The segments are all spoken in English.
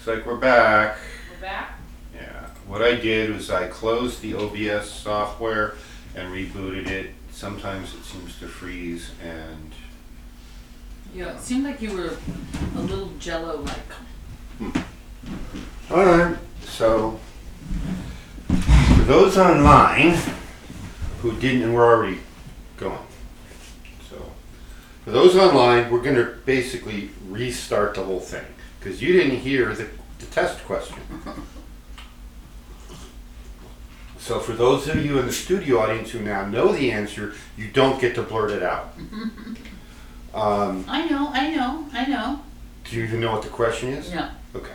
like we're back. We're back? Yeah. What I did was I closed the OBS software and rebooted it. Sometimes it seems to freeze and... Yeah, it seemed like you were a little jello-like. Alright, so for those online who didn't, and we're already going. So for those online, we're going to basically restart the whole thing because you didn't hear the test question. So for those of you in the studio audience who now know the answer, you don't get to blurt it out. I know. Do you even know what the question is? No. Okay.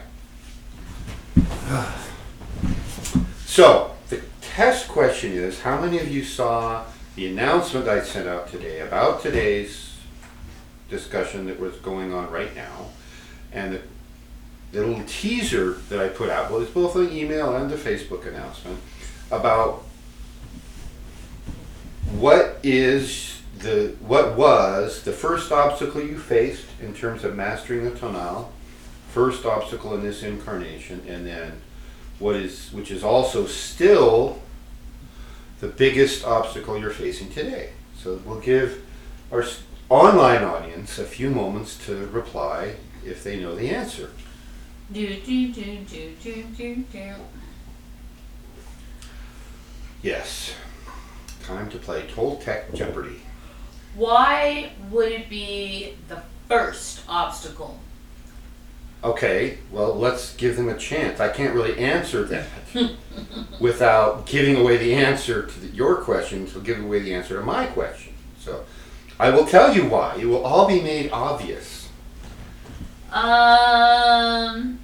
So the test question is, how many of you saw the announcement I sent out today about today's discussion that was going on right now, and the little teaser that I put out, well, it's both an email and the Facebook announcement, about what was the first obstacle you faced in terms of mastering the tonal, first obstacle in this incarnation, and then which is also still the biggest obstacle you're facing today. So we'll give our online audience a few moments to reply if they know the answer. Yes. Time to play Toltec Jeopardy. Why would it be the first obstacle? Okay, well, let's give them a chance. I can't really answer that without giving away the answer to your question, so give away the answer to my question. So I will tell you why. It will all be made obvious. Our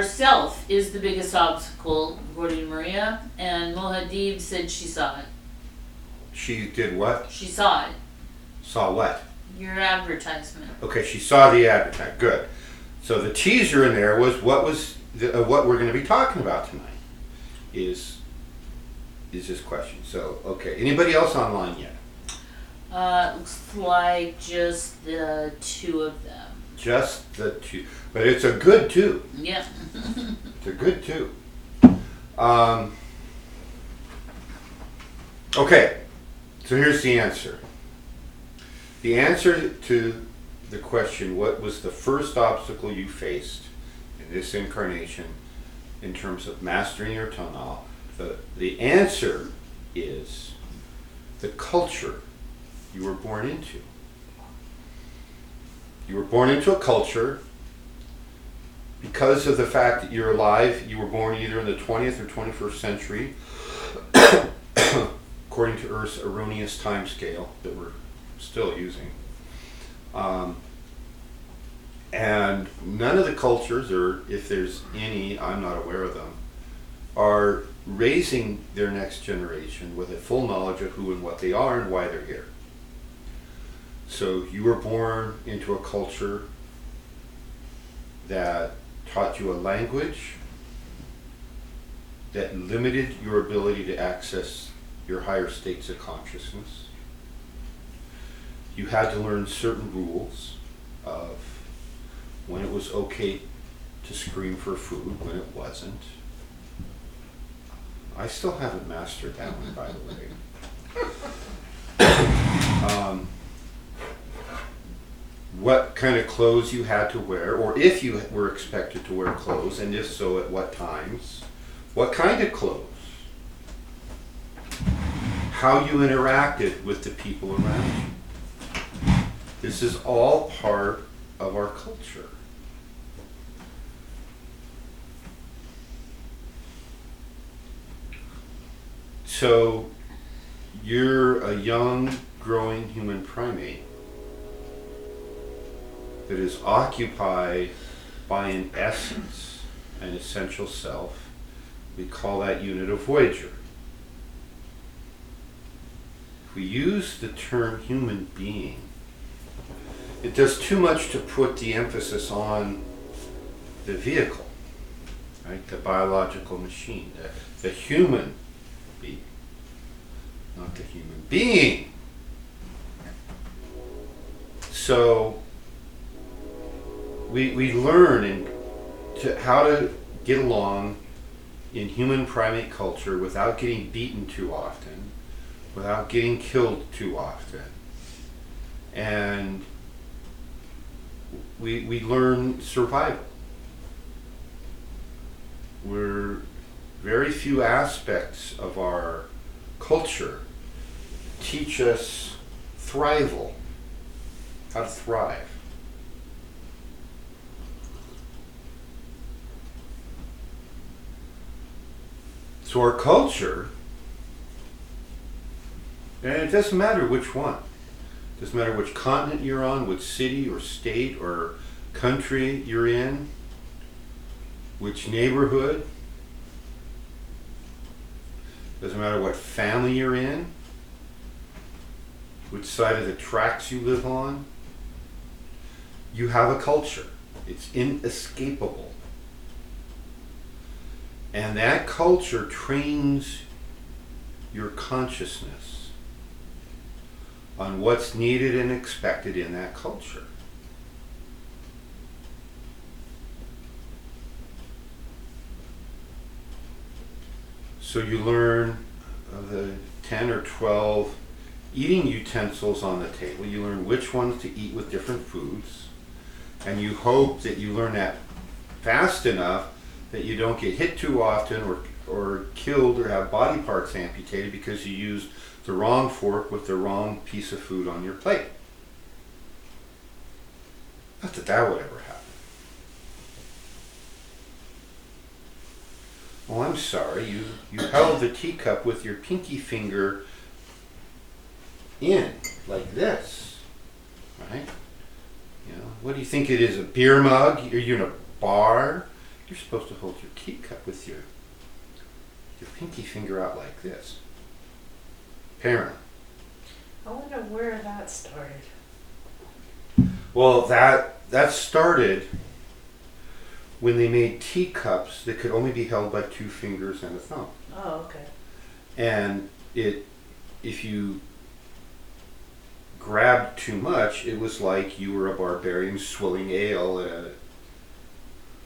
self is the biggest obstacle, according to Maria, and Mohadib said she saw it. She did what? She saw it. Saw what? Your advertisement. Okay, she saw the advertisement. Good. So the teaser in there was what we're going to be talking about tonight is this question. So, okay. Anybody else online yet? Looks like just the two of them. Just the two. But it's a good two. Yeah. It's a good two. Okay. So here's the answer. The answer to the question, what was the first obstacle you faced in this incarnation in terms of mastering your tonal? The answer is the culture you were born into. You were born into a culture because of the fact that you're alive. You were born either in the 20th or 21st century, according to Earth's erroneous time scale that we're still using. And none of the cultures, or if there's any, I'm not aware of them, are raising their next generation with a full knowledge of who and what they are and why they're here. So you were born into a culture that taught you a language that limited your ability to access your higher states of consciousness. You had to learn certain rules of when it was okay to scream for food, when it wasn't. I still haven't mastered that one, by the way. What kind of clothes you had to wear, or if you were expected to wear clothes, and if so, at what times. What kind of clothes. How you interacted with the people around you. This is all part of our culture. So you're a young, growing human primate that is occupied by an essence, an essential self. We call that unit a Voyager. If we use the term human being, it does too much to put the emphasis on the vehicle, right? The biological machine, the human being, not the human being. So we learn how to get along in human primate culture without getting beaten too often, without getting killed too often. And we learn survival. Very few aspects of our culture teach us thrival, how to thrive. So our culture, and it doesn't matter which one, it doesn't matter which continent you're on, which city or state or country you're in, which neighborhood, doesn't matter what family you're in, which side of the tracks you live on, you have a culture. It's inescapable. And that culture trains your consciousness on what's needed and expected in that culture. So you learn the 10 or 12 eating utensils on the table. You learn which ones to eat with different foods. And you hope that you learn that fast enough that you don't get hit too often or killed or have body parts amputated because you used the wrong fork with the wrong piece of food on your plate. Not that that would ever happen. Oh, I'm sorry, you held the teacup with your pinky finger in, like this, right? You know, what do you think it is, a beer mug? Are you in a bar? You're supposed to hold your teacup with your pinky finger out like this. Apparently. I wonder where that started. Well, that started when they made teacups that could only be held by 2 fingers and a thumb. Oh, okay. And if you grabbed too much, it was like you were a barbarian swilling ale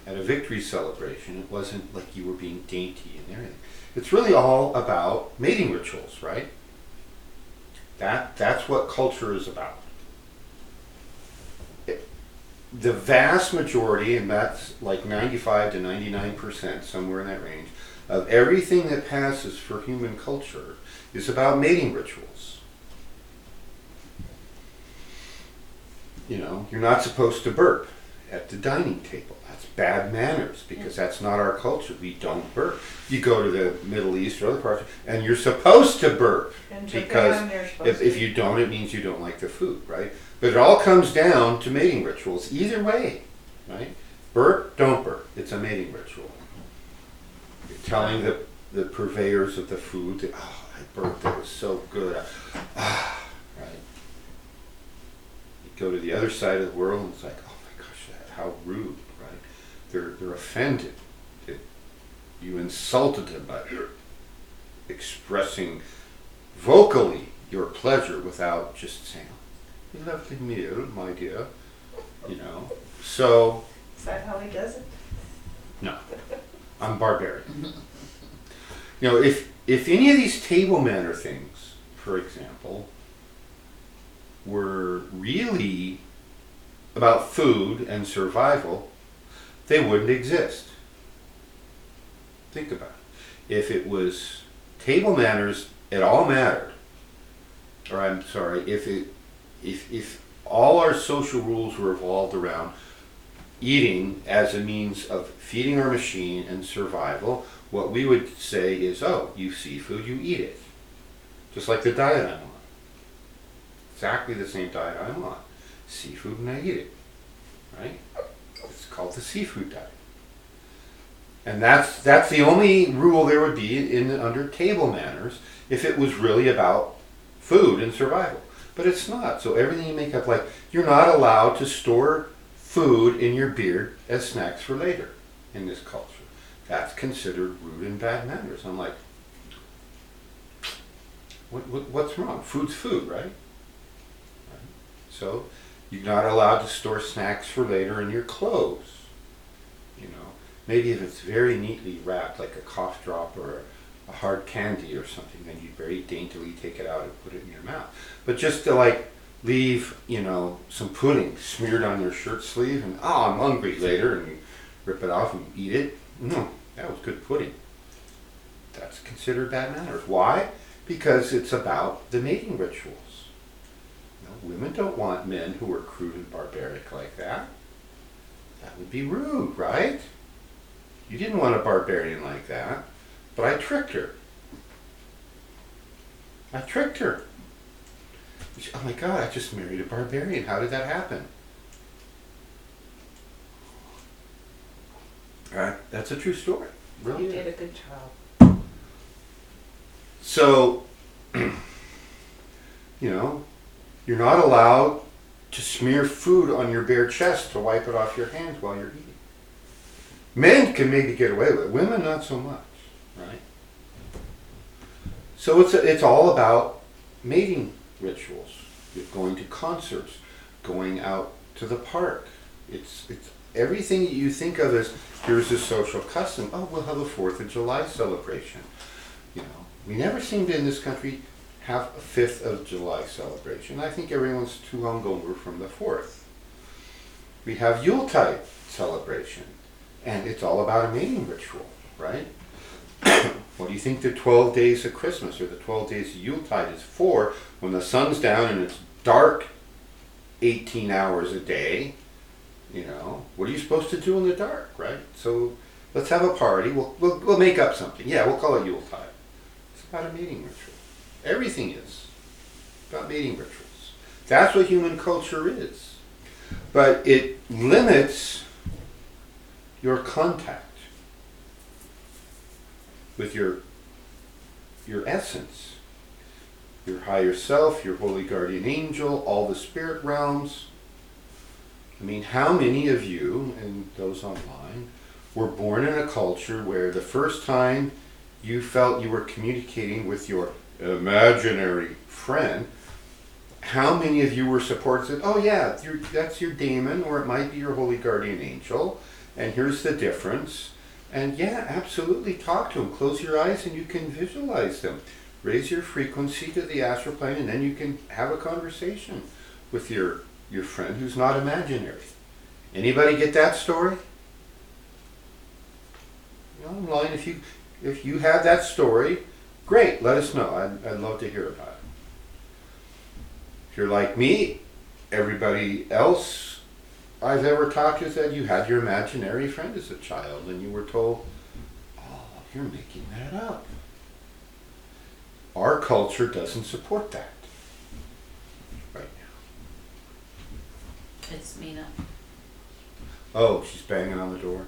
at a victory celebration. It wasn't like you were being dainty and everything. It's really all about mating rituals, right? That's what culture is about. The vast majority, and that's like 95 to 99%, somewhere in that range, of everything that passes for human culture is about mating rituals. You know, you're not supposed to burp at the dining table. That's bad manners because that's not our culture. We don't burp. You go to the Middle East or other parts, and you're supposed to burp In because Japan, you're supposed if you don't, it means you don't like the food, right? But it all comes down to mating rituals, either way, right? Burp, don't burp. It's a mating ritual. You're telling the purveyors of the food that, oh, I burped, that was so good. Right? You go to the other side of the world and it's like, oh my gosh, how rude, right? They're offended that you insulted them by expressing vocally your pleasure without just saying, "You lovely meal, my dear," you know. So Is that how he does it? no, I'm barbarian. You know, if any of these table manner things, for example, were really about food and survival, they wouldn't exist. Think about it. If it was table manners at all mattered, or I'm sorry, if all our social rules were evolved around eating as a means of feeding our machine and survival, what we would say is, oh, you see food, you eat it. Just like the diet I'm on. Exactly the same diet I'm on. Seafood and I eat it. Right? It's called the seafood diet. And that's the only rule there would be under table manners if it was really about food and survival. But it's not. So everything you make up, like, you're not allowed to store food in your beard as snacks for later in this culture. That's considered rude and bad manners. I'm like, what's wrong? Food's food, right? So you're not allowed to store snacks for later in your clothes. You know, Maybe if it's very neatly wrapped, like a cough drop or a hard candy or something, then you very daintily take it out and put it in your mouth. But just to like leave, some pudding smeared on your shirt sleeve and, oh, I'm hungry later, and you rip it off and you eat it. No, that was good pudding. That's considered bad manners. Why? Because it's about the mating rituals. Women don't want men who are crude and barbaric like that. That would be rude, right? You didn't want a barbarian like that, but I tricked her. Oh my God, I just married a barbarian. How did that happen? That's a true story. Really You is. did a good job. So, you're not allowed to smear food on your bare chest to wipe it off your hands while you're eating. Men can maybe get away with it. Women, not so much, right? So it's all about mating rituals. You're going to concerts, going out to the park. It's everything that you think of as here's a social custom. Oh, we'll have a 4th of July celebration. We never seem to in this country have a 5th of July celebration. I think everyone's too hungover from the 4th. We have Yuletide celebration, and it's all about a mating ritual, right? What do you think the 12 days of Christmas or the 12 days of Yuletide is for? When the sun's down and it's dark 18 hours a day, what are you supposed to do in the dark, right? So let's have a party. We'll make up something. Yeah, we'll call it Yuletide. It's about a mating ritual. Everything is about mating rituals. That's what human culture is. But it limits your contact with your essence, your higher self, your holy guardian angel, all the spirit realms. I mean, how many of you, and those online, were born in a culture where the first time you felt you were communicating with your imaginary friend, how many of you were supported? Said, oh yeah, that's your daemon, or it might be your holy guardian angel, and here's the difference. And yeah, absolutely talk to them. Close your eyes and you can visualize them. Raise your frequency to the astral plane, and then you can have a conversation with your friend who's not imaginary. Anybody get that story? Online, if you have that story, great, let us know. I'd love to hear about it. If you're like me, everybody else I've ever talked to said you had your imaginary friend as a child and you were told, oh, you're making that up. Our culture doesn't support that right now. It's Mina. Oh, she's banging on the door.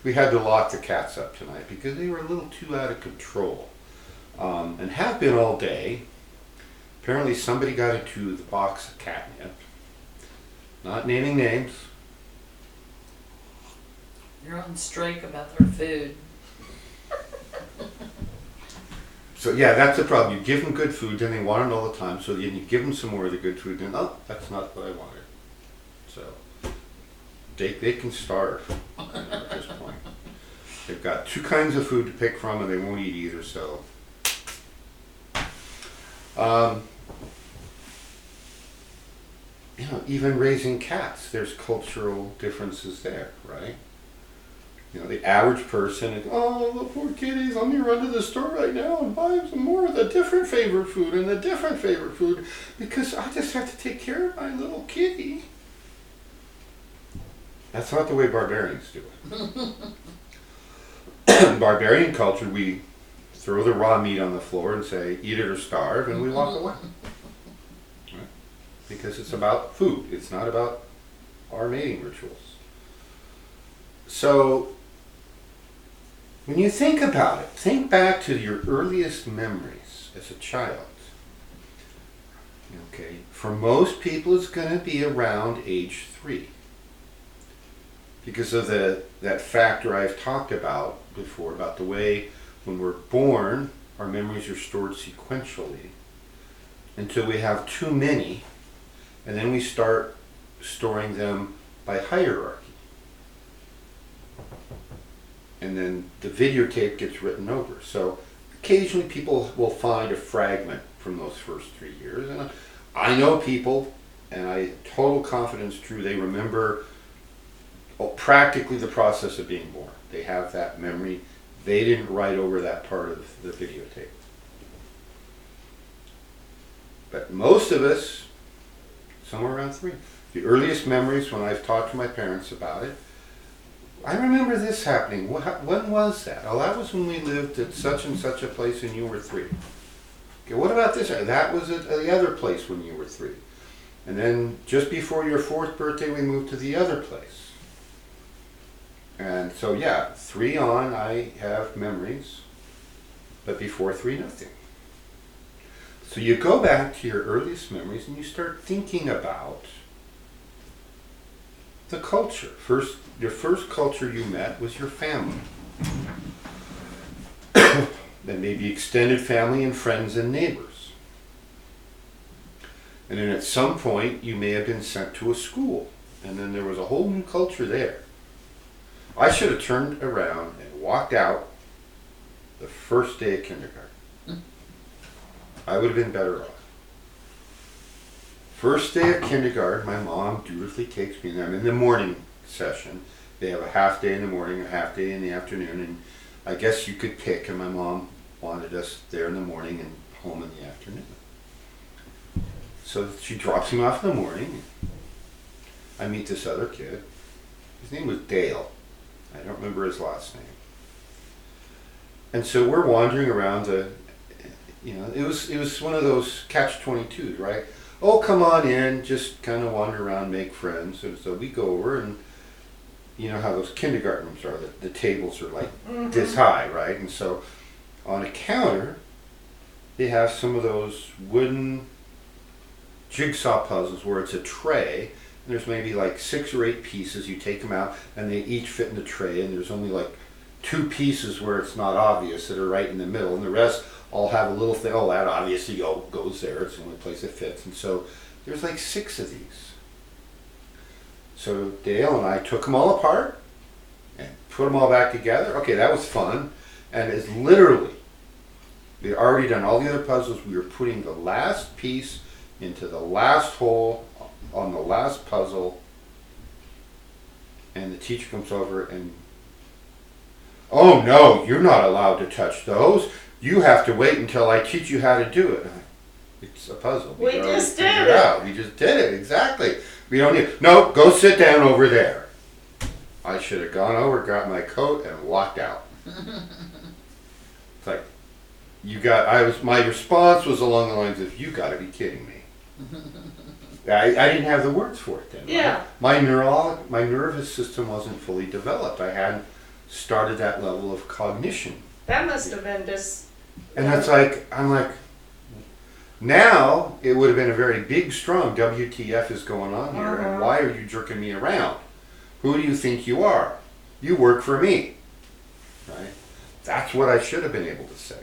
We had to lock the cats up tonight because they were a little too out of control, and have been all day. Apparently somebody got into the box of catnip. Not naming names. You're on strike about their food. So yeah, that's the problem. You give them good food, then they want it all the time. So then you give them some more of the good food, and oh, that's not what I wanted. So they can starve at this point. They've got 2 kinds of food to pick from, and they won't eat either. So, even raising cats, there's cultural differences there, right? The average person is, oh, the poor kitties, let me run to the store right now and buy some more of the different favorite food and the different favorite food because I just have to take care of my little kitty. That's not the way barbarians do it. In barbarian culture, we throw the raw meat on the floor and say, eat it or starve, and we walk away. Right? Because it's about food. It's not about our mating rituals. So, when you think about it, think back to your earliest memories as a child. Okay, for most people it's going to be around age 3. Because of that factor I've talked about before, about the way when we're born, our memories are stored sequentially until we have too many, and then we start storing them by hierarchy. and then the videotape gets written over. So occasionally people will find a fragment from those first 3 years, and I know people, and I total confidence true, they remember practically the process of being born. They have that memory. They didn't write over that part of the videotape. But most of us, somewhere around 3. The earliest memories, when I've talked to my parents about it, I remember this happening. When was that? Oh, that was when we lived at such and such a place and you were 3. Okay, what about this? That was at the other place when you were 3. And then just before your 4th birthday, we moved to the other place. And so, yeah, 3 on, I have memories, but before 3, nothing. So you go back to your earliest memories and you start thinking about the culture. Your first culture you met was your family. Then maybe extended family and friends and neighbors. And then at some point you may have been sent to a school, and then there was a whole new culture there. I should have turned around and walked out the first day of kindergarten. I would have been better off. First day of kindergarten, my mom dutifully takes me, and I'm in the morning session. They have a half day in the morning, a half day in the afternoon, and I guess you could pick, and my mom wanted us there in the morning and home in the afternoon. So she drops me off in the morning. I meet this other kid. His name was Dale. I don't remember his last name. And so we're wandering around it was one of those catch-22s, right? Oh, come on in, just kind of wander around, make friends. And so we go over, and you know how those kindergarten rooms are, the tables are like this high, right? And so on a counter, they have some of those wooden jigsaw puzzles where it's a tray, and there's maybe like 6 or 8 pieces. You take them out, and they each fit in the tray, and there's only like 2 pieces where it's not obvious that are right in the middle, and the rest all have a little thing. Oh, that obviously goes there. It's the only place it fits. And so there's like 6 of these. So Dale and I took them all apart and put them all back together. Okay, that was fun. And it's literally, we had already done all the other puzzles. We were putting the last piece into the last hole on the last puzzle. And the teacher comes over and, oh no, you're not allowed to touch those. You have to wait until I teach you how to do it. It's a puzzle. We just did figured it. Out. We just did it, exactly. We don't need, no, go sit down over there. I should have gone over, got my coat, and walked out. It's like, my response was along the lines of, you gotta be kidding me. I didn't have the words for it then. Yeah. Right? My nervous system wasn't fully developed. I hadn't started that level of cognition. That must have been just. And that's like, I'm like, now it would have been a very big, strong WTF is going on here, and why are you jerking me around? Who do you think you are? You work for me, right? That's what I should have been able to say.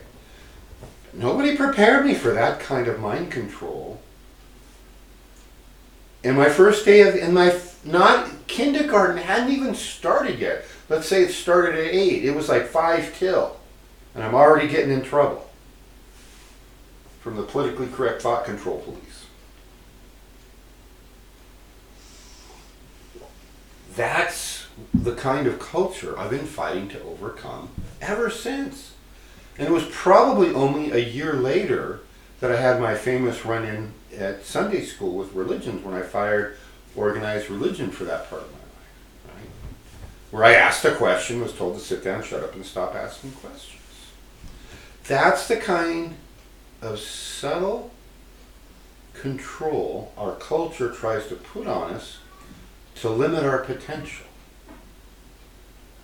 Nobody prepared me for that kind of mind control. And my first day not kindergarten hadn't even started yet. Let's say it started at 8. It was like 5 till. And I'm already getting in trouble from the politically correct thought control police. That's the kind of culture I've been fighting to overcome ever since. And it was probably only a year later that I had my famous run-in at Sunday school with religions when I fired organized religion for that part of my life, right? Where I asked a question, was told to sit down, shut up, and stop asking questions. That's the kind of subtle control our culture tries to put on us to limit our potential.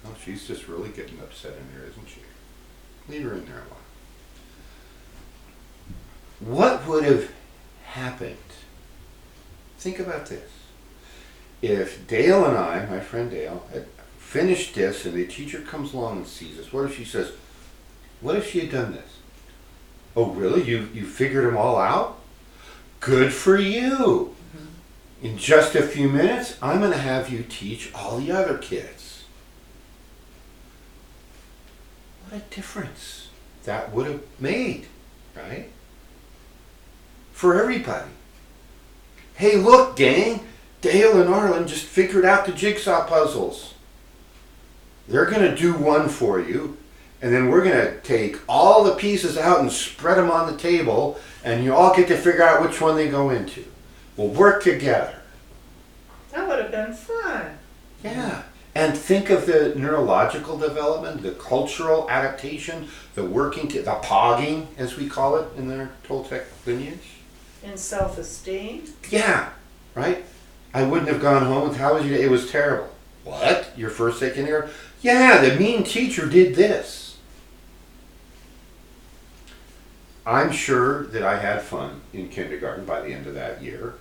Oh, she's just really getting upset in there, isn't she? Leave her in there a while. What would have happened? Think about this. If Dale and I, my friend Dale, had finished this and the teacher comes along and sees us, what if she says, what if she had done this? Oh, really? You figured them all out? Good for you. In just a few minutes, I'm going to have you teach all the other kids. What a difference that would have made, right? For everybody. Hey, look, gang, Dale and Arlen just figured out the jigsaw puzzles. They're going to do one for you, and then we're going to take all the pieces out and spread them on the table, and you all get to figure out which one they go into. We'll work together. That would have been fun. Yeah. And think of the neurological development, the cultural adaptation, the the pogging, as we call it in their Toltec lineage. In self-esteem. Yeah, right? I wouldn't have gone home with, how was your day? It was terrible. What? Your first day kindergarten? Yeah, the mean teacher did this. I'm sure that I had fun in kindergarten by the end of that year.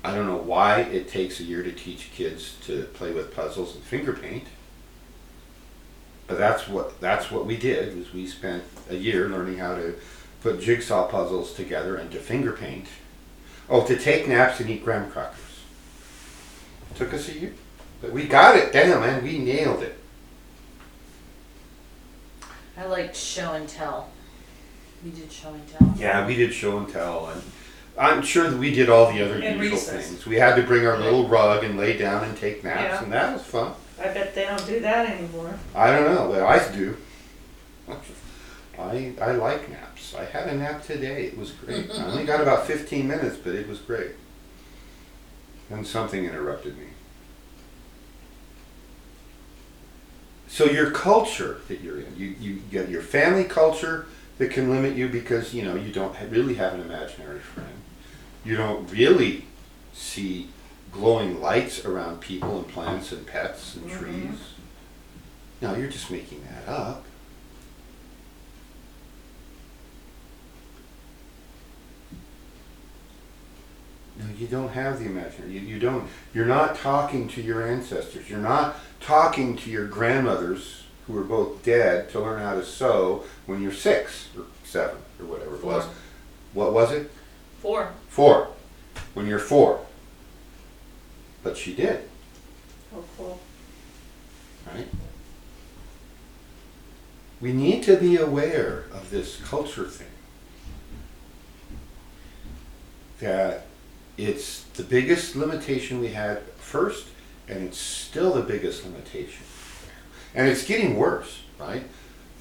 I don't know why it takes a year to teach kids to play with puzzles and finger paint. But that's what we did, was we spent a year learning how to put jigsaw puzzles together and to finger paint. Oh, to take naps and eat graham crackers. Took us a year. But we got it down, man. We nailed it. I liked show and tell. We did show and tell. Yeah, we did show and tell, and I'm sure that we did all the other And usual recess. things. We had to bring our little rug and lay down and take naps, Yeah. and that was fun. I bet they don't do that anymore. I don't know, but I do. I like naps. I had a nap today. It was great. I only got about 15 minutes, but it was great. And something interrupted me. So your culture that you're in, you get your family culture that can limit you because, you know, you don't really have an imaginary friend. You don't really see glowing lights around people and plants and pets and trees. No, you're just making that up. No, you don't have the imaginary. You don't. You're not talking to your ancestors. You're not talking to your grandmothers who were both dead to learn how to sew when you're 6 or 7 or whatever it was. 4. What was it? 4. 4. When you're 4. But she did, Oh, cool. right? We need to be aware of this culture thing. That it's the biggest limitation we had first, and it's still the biggest limitation. And it's getting worse, right?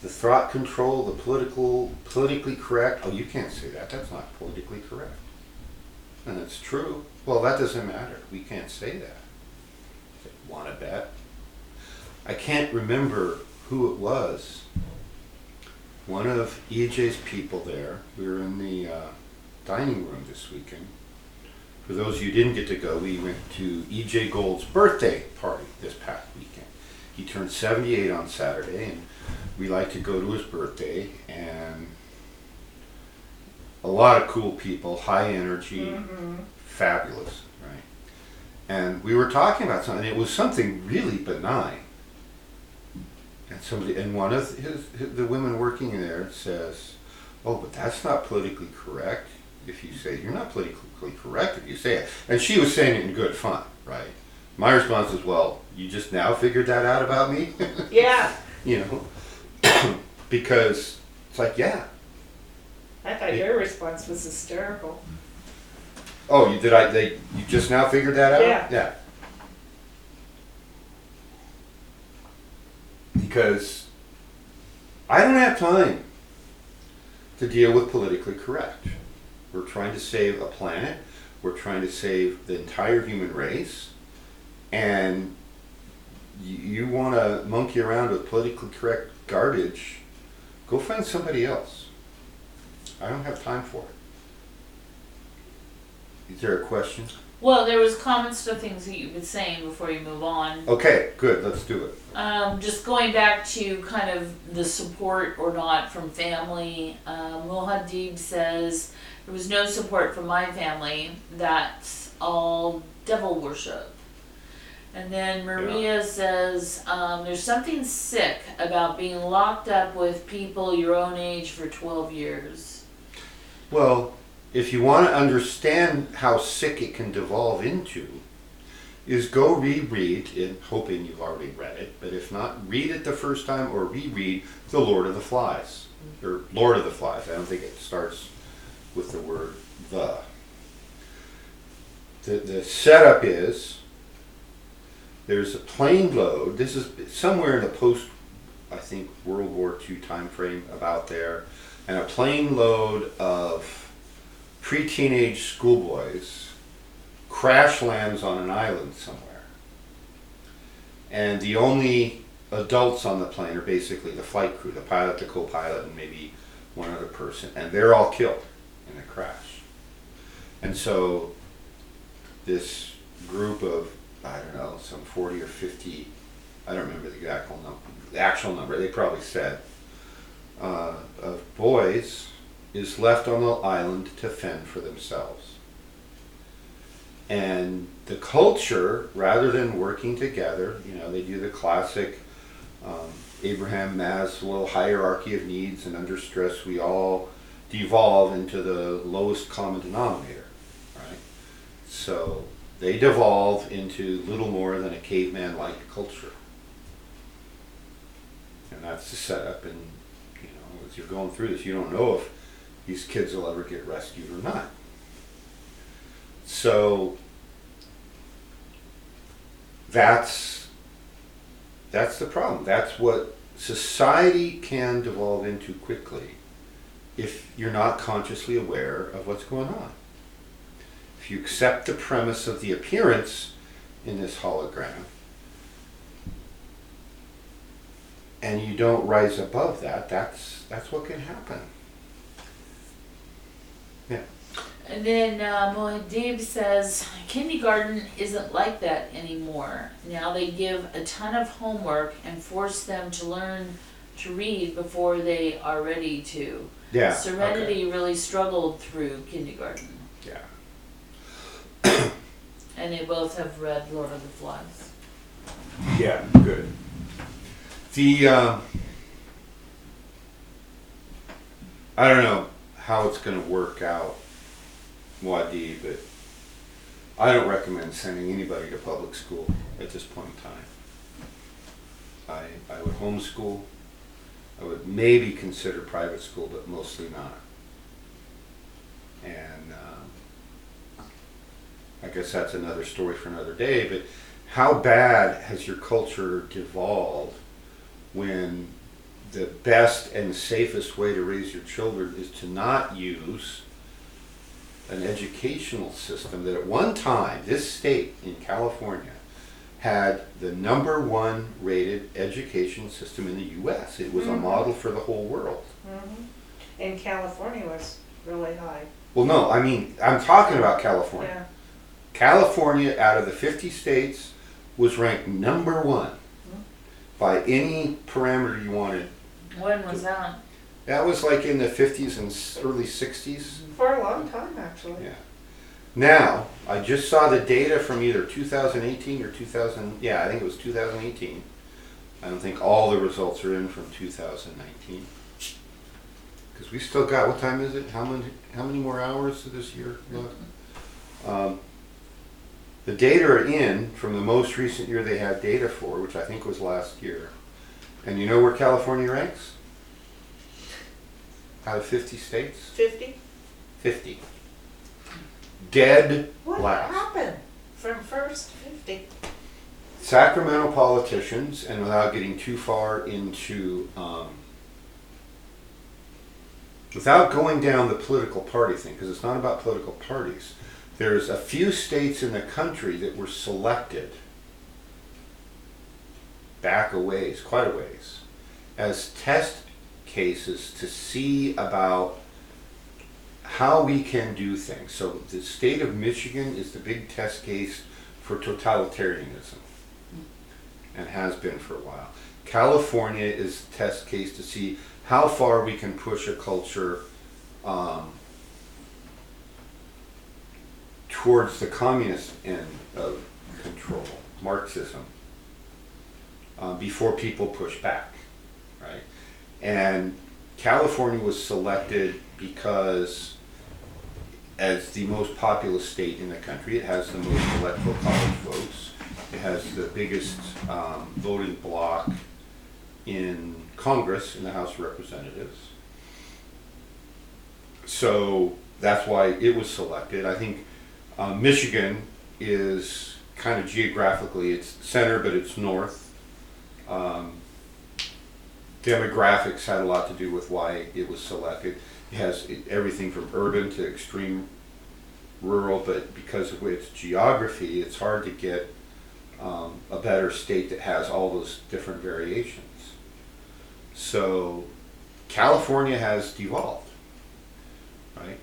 The thought control, the politically correct. Oh, you can't say that. That's not politically correct. And it's true. Well, that doesn't matter. We can't say that. Want to bet? I can't remember who it was. One of EJ's people there. We were in the dining room this weekend. For those of you who didn't get to go, we went to EJ Gold's birthday party this past weekend. He turned 78 on Saturday, and we like to go to his birthday, and a lot of cool people, high energy, fabulous, right? And we were talking about something, it was something really benign. And one of the women working in there says, "Oh, but that's not politically correct. If you say you're not politically correct, if you say it." And she was saying it in good fun, right? My response is, "Well, you just now figured that out about me?" Yeah. You know, because it's like, yeah. I thought your response was hysterical. Oh, you just now figured that out? Yeah. Yeah. Because I don't have time to deal with politically correct. We're trying to save a planet. We're trying to save the entire human race. And you want to monkey around with politically correct garbage, go find somebody else. I don't have time for it. Is there a question? Well, there was comments to things that you've been saying before you move on. Okay, good. Let's do it. Just going back to kind of the support or not from family. Mohadib says, there was no support from my family. That's all devil worship. And then Maria says, there's something sick about being locked up with people your own age for 12 years. Well, if you want to understand how sick it can devolve into, is go reread it, hoping you've already read it, but if not, read it the first time or reread The Lord of the Flies, or Lord of the Flies. I don't think it starts with the word the. The setup is there's a plane load. This is somewhere in the post, I think, World War II time frame about there, and a plane load of pre-teenage schoolboys crash lands on an island somewhere. And the only adults on the plane are basically the flight crew, the pilot, the co-pilot, and maybe one other person. And they're all killed in the crash. And so this group of, I don't know, some 40 or 50, I don't remember the actual number, they probably said, of boys is left on the island to fend for themselves. And the culture, rather than working together, they do the classic Abraham Maslow hierarchy of needs, and under stress we all devolve into the lowest common denominator, right? So they devolve into little more than a caveman-like culture. And that's the setup, and as you're going through this, you don't know if these kids will ever get rescued or not. So that's the problem. That's what society can devolve into quickly if you're not consciously aware of what's going on. If you accept the premise of the appearance in this hologram and you don't rise above that, that's what can happen. Yeah. And then Mohadib says, kindergarten isn't like that anymore. Now they give a ton of homework and force them to learn to read before they are ready to. Yeah. Serenity really struggled through kindergarten. Yeah. And they both have read Lord of the Flies. Yeah, good. The, I don't know how it's going to work out, Wadi, but I don't recommend sending anybody to public school at this point in time. I would homeschool. I would maybe consider private school, but mostly not. And I guess that's another story for another day, but how bad has your culture devolved when the best and safest way to raise your children is to not use an educational system that at one time, this state in California had the #1 rated education system in the U.S. It was a model for the whole world. Mm-hmm. And California was really high. Well, no, I mean, I'm talking about California. Yeah. California, out of the 50 states, was ranked #1 by any parameter you wanted. When was that? That was like in the 50s and early 60s. For a long time, actually. Yeah. Now, I just saw the data from either 2018 or I think it was 2018. I don't think all the results are in from 2019. Because we still got, what time is it? How many more hours of this year left? The data are in from the most recent year they had data for, which I think was last year. And you know where California ranks? Out of 50 states? 50? 50. Dead What last. happened from first to 50? Sacramento politicians, and without getting too far into, without going down the political party thing, because it's not about political parties, there's a few states in the country that were selected back a ways, quite a ways, as test cases to see about how we can do things. So the state of Michigan is the big test case for totalitarianism, and has been for a while. California is the test case to see how far we can push a culture towards the communist end of control, Marxism, before people push back, right? And California was selected because as the most populous state in the country. It has the most electoral college votes. It has the biggest voting bloc in Congress, in the House of Representatives. So that's why it was selected. I think Michigan is kind of geographically, it's center, but it's north. Demographics had a lot to do with why it was selected. It has everything from urban to extreme rural, but because of its geography, it's hard to get a better state that has all those different variations. So California has devolved, right?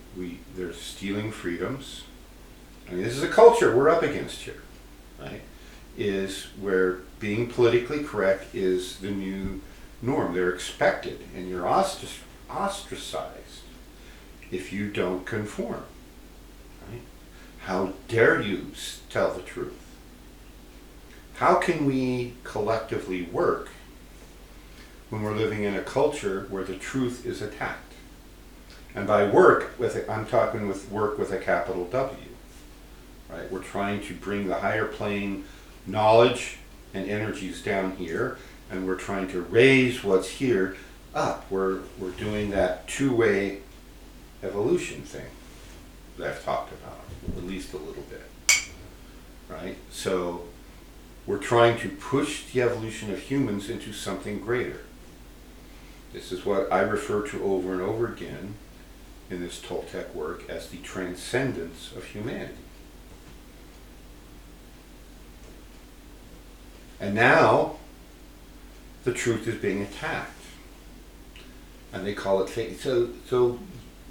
They're stealing freedoms. I mean, this is a culture we're up against here, right? Is where being politically correct is the new norm. They're expected, and you're ostracized if you don't conform, right? How dare you tell the truth? How can we collectively work when we're living in a culture where the truth is attacked? And by work, I'm talking with work with a capital W, right? We're trying to bring the higher plane knowledge and energies down here, and we're trying to raise what's here up. We're doing that two-way evolution thing that I've talked about, at least a little bit, right? So we're trying to push the evolution of humans into something greater. This is what I refer to over and over again in this Toltec work as the transcendence of humanity. And now the truth is being attacked, and they call it fake. So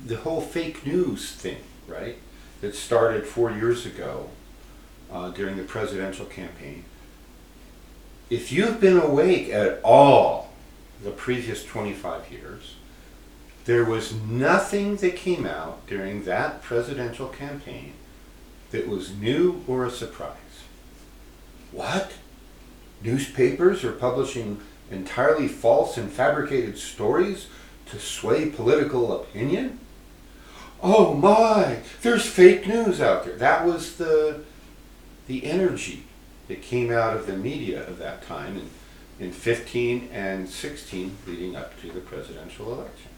the whole fake news thing, right, that started 4 years ago during the presidential campaign. If you've been awake at all the previous 25 years, there was nothing that came out during that presidential campaign that was new or a surprise. What? Newspapers are publishing entirely false and fabricated stories to sway political opinion? Oh my, there's fake news out there. That was the energy that came out of the media of that time in 15 and 16 leading up to the presidential election.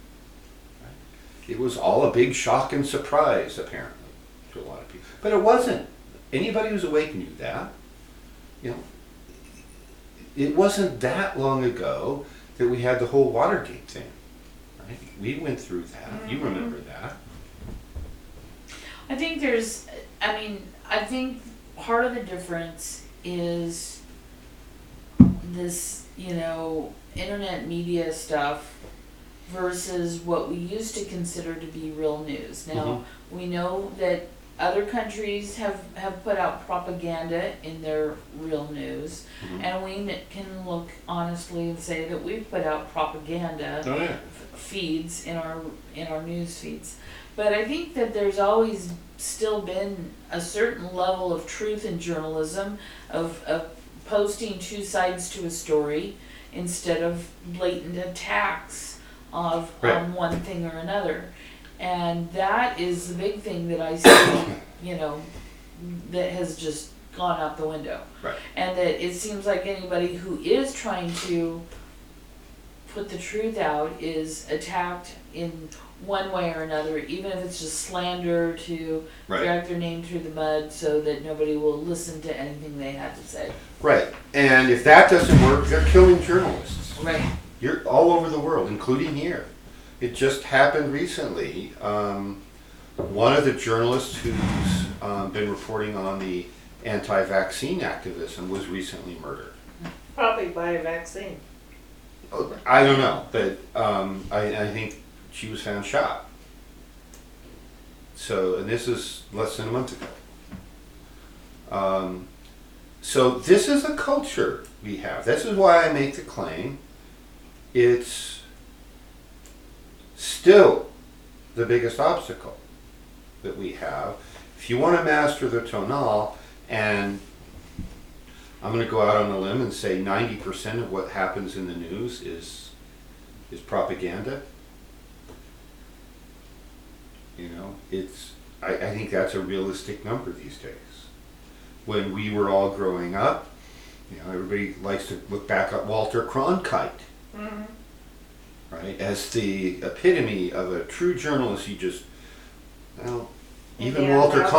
Right? It was all a big shock and surprise, apparently, to a lot of people. But it wasn't. Anybody who's awake knew that. You know, it wasn't that long ago that we had the whole Watergate thing. Right? We went through that. Mm-hmm. You remember that. I think part of the difference is this, internet media stuff versus what we used to consider to be real news. Now, we know that other countries have put out propaganda in their real news, and we can look honestly and say that we've put out propaganda feeds in our news feeds. But I think that there's always still been a certain level of truth in journalism, of posting on a story instead of blatant attacks on one thing or another. And that is the big thing that I see, that has just gone out the window. Right. And that it seems like anybody who is trying to put the truth out is attacked in one way or another, even if it's just slander to drag their name through the mud so that nobody will listen to anything they have to say. Right. And if that doesn't work, they're killing journalists. Right. You're all over the world, including here. It just happened recently. One of the journalists who's been reporting on the anti-vaccine activism was recently murdered. Probably by a vaccine. I don't know, but I think she was found shot. So, and this is less than a month ago. So this is a culture we have. This is why I make the claim it's still the biggest obstacle that we have. If you want to master the tonal, and I'm going to go out on a limb and say 90% of what happens in the news is propaganda. I think that's a realistic number these days. When we were all growing up, everybody likes to look back at Walter Cronkite, Mhm. right, as the epitome of a true journalist. Even Yeah, Walter that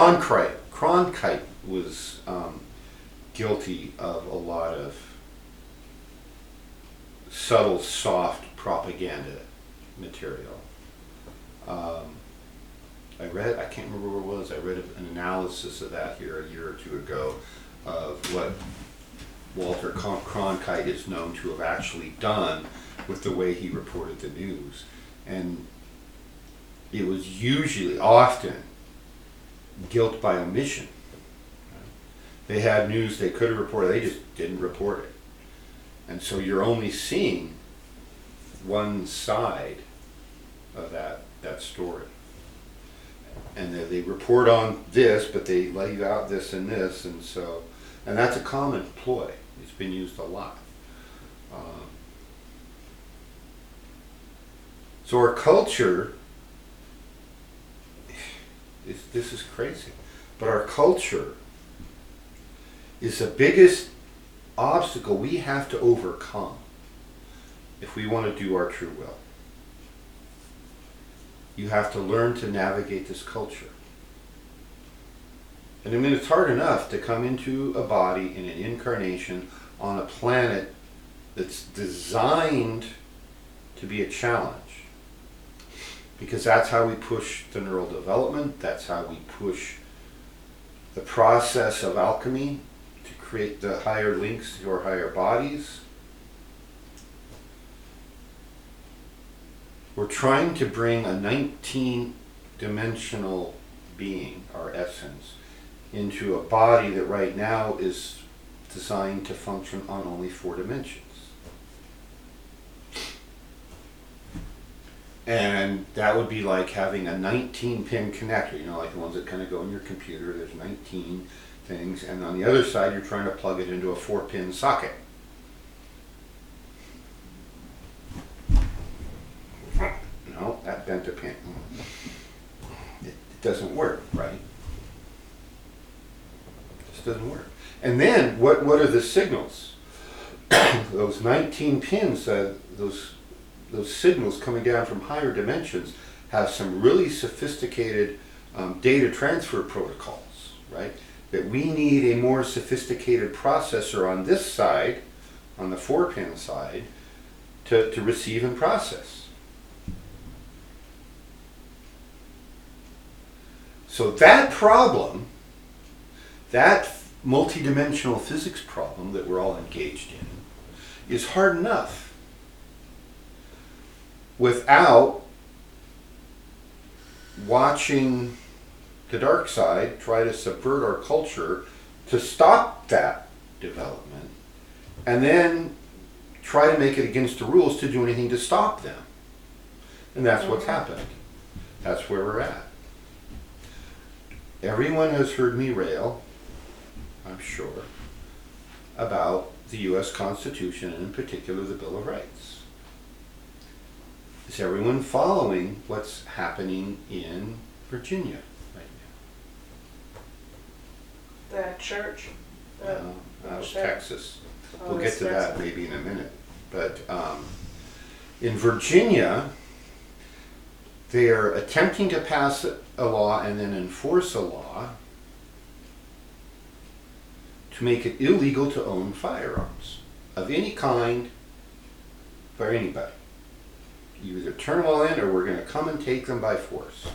Cronkite was guilty of a lot of subtle, soft propaganda material. I can't remember where it was, I read an analysis of that here a year or two ago of what Walter Cronkite is known to have actually done with the way he reported the news. And it was often, guilt by omission. They had news they could have reported, they just didn't report it. And so you're only seeing one side of that story. And they report on this, but they leave out this and this, and that's a common ploy. It's been used a lot. So our culture, this is crazy, but our culture is the biggest obstacle we have to overcome if we want to do our true will. You have to learn to navigate this culture. And I mean, it's hard enough to come into a body in an incarnation on a planet that's designed to be a challenge. Because that's how we push the neural development, that's how we push the process of alchemy to create the higher links to our higher bodies. We're trying to bring a 19-dimensional being, our essence, into a body that right now is designed to function on only 4 dimensions. And that would be like having a 19-pin connector, like the ones that kind of go in your computer. There's 19 things, and on the other side you're trying to plug it into a 4-pin socket. No, that bent a pin. It doesn't work, right? It just doesn't work. And then, what are the signals? Those 19 pins, those signals coming down from higher dimensions have some really sophisticated data transfer protocols, right? That we need a more sophisticated processor on this side, on the 4-pin side, to receive and process. So that problem, that multidimensional physics problem that we're all engaged in, is hard enough without watching the dark side try to subvert our culture to stop that development, and then try to make it against the rules to do anything to stop them. And that's what's happened. That's where we're at. Everyone has heard me rail, I'm sure, about the U.S. Constitution, and in particular the Bill of Rights. Is everyone following what's happening in Virginia right now? The church. That was sure. Texas. Oh, We'll get to that's- that maybe in a minute. But in Virginia, they are attempting to pass a law and then enforce a law to make it illegal to own firearms of any kind for anybody. You either turn them all in, or we're going to come and take them by force.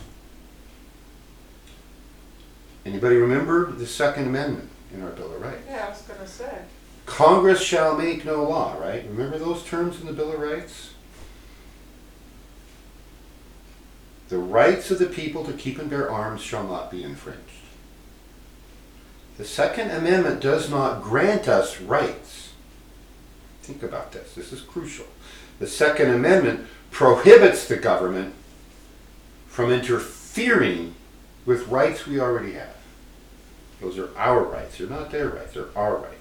Anybody remember the Second Amendment in our Bill of Rights? Yeah, I was gonna say. Congress shall make no law, right? Remember those terms in the Bill of Rights? The rights of the people to keep and bear arms shall not be infringed. The Second Amendment does not grant us rights. Think about this. This is crucial. The Second Amendment prohibits the government from interfering with rights we already have. Those are our rights. They're not their rights. They're our rights.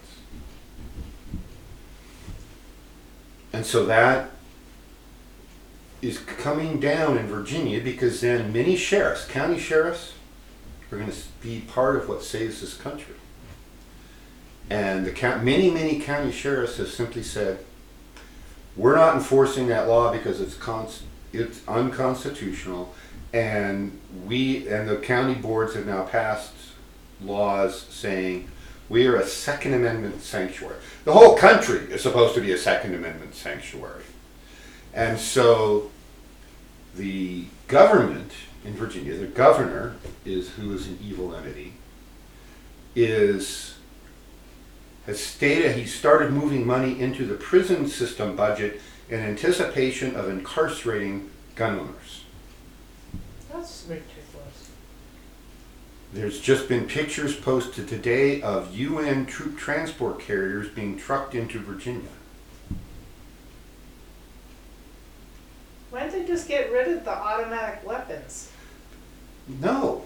And so that is coming down in Virginia, because then many sheriffs, county sheriffs, are going to be part of what saves this country. And many, many county sheriffs have simply said, we're not enforcing that law because it's unconstitutional, and the county boards have now passed laws saying we are a Second Amendment sanctuary. The whole country is supposed to be a Second Amendment sanctuary. And so the government in Virginia, the governor, who is an evil entity, has stated he started moving money into the prison system budget in anticipation of incarcerating gun owners. That's ridiculous. There's just been pictures posted today of UN troop transport carriers being trucked into Virginia. Why don't they just get rid of the automatic weapons? No.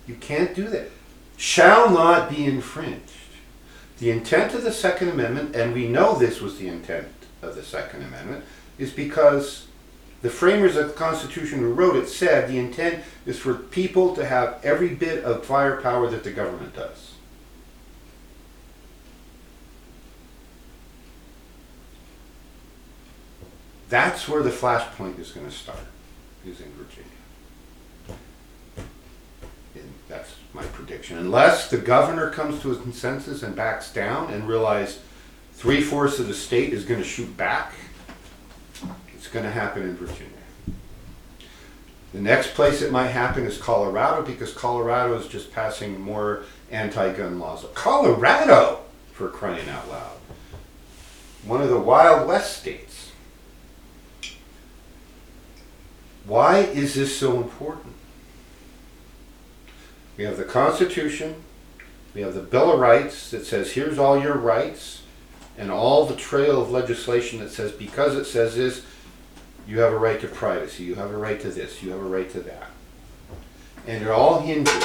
You can't do that. Shall not be infringed. The intent of the Second Amendment, and we know this was the intent of the Second Amendment, is because the framers of the Constitution who wrote it said the intent is for people to have every bit of firepower that the government does. That's where the flashpoint is going to start, is in Virginia. And that's my prediction. Unless the governor comes to a consensus and backs down and realizes 3/4 of the state is going to shoot back, it's going to happen in Virginia. The next place it might happen is Colorado, because Colorado is just passing more anti-gun laws. Colorado, for crying out loud. One of the Wild West states. Why is this so important? We have the Constitution, we have the Bill of Rights that says here's all your rights, and all the trail of legislation that says because it says this, you have a right to privacy, you have a right to this, you have a right to that. And it all hinges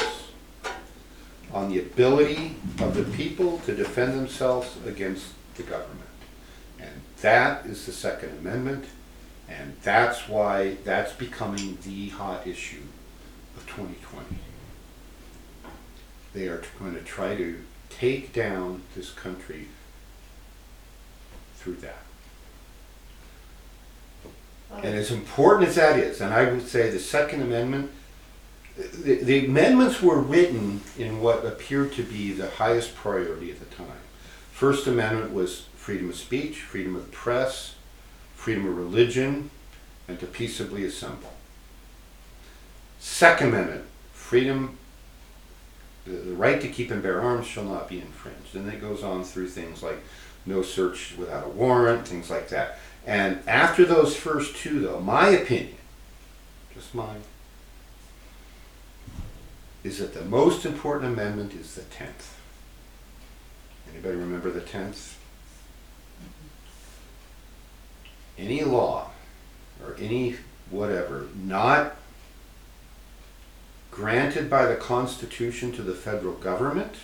on the ability of the people to defend themselves against the government. And that is the Second Amendment, and that's why that's becoming the hot issue of 2020. They are going to try to take down this country through that. And as important as that is, and I would say the Second Amendment, the amendments were written in what appeared to be the highest priority at the time. First Amendment was freedom of speech, freedom of the press, freedom of religion, and to peaceably assemble. Second Amendment, freedom, the right to keep and bear arms shall not be infringed. And it goes on through things like no search without a warrant, things like that. And after those first two, though, my opinion, just mine, is that the most important amendment is the 10th. Anybody remember the 10th? Any law or any whatever not granted by the Constitution to the federal government,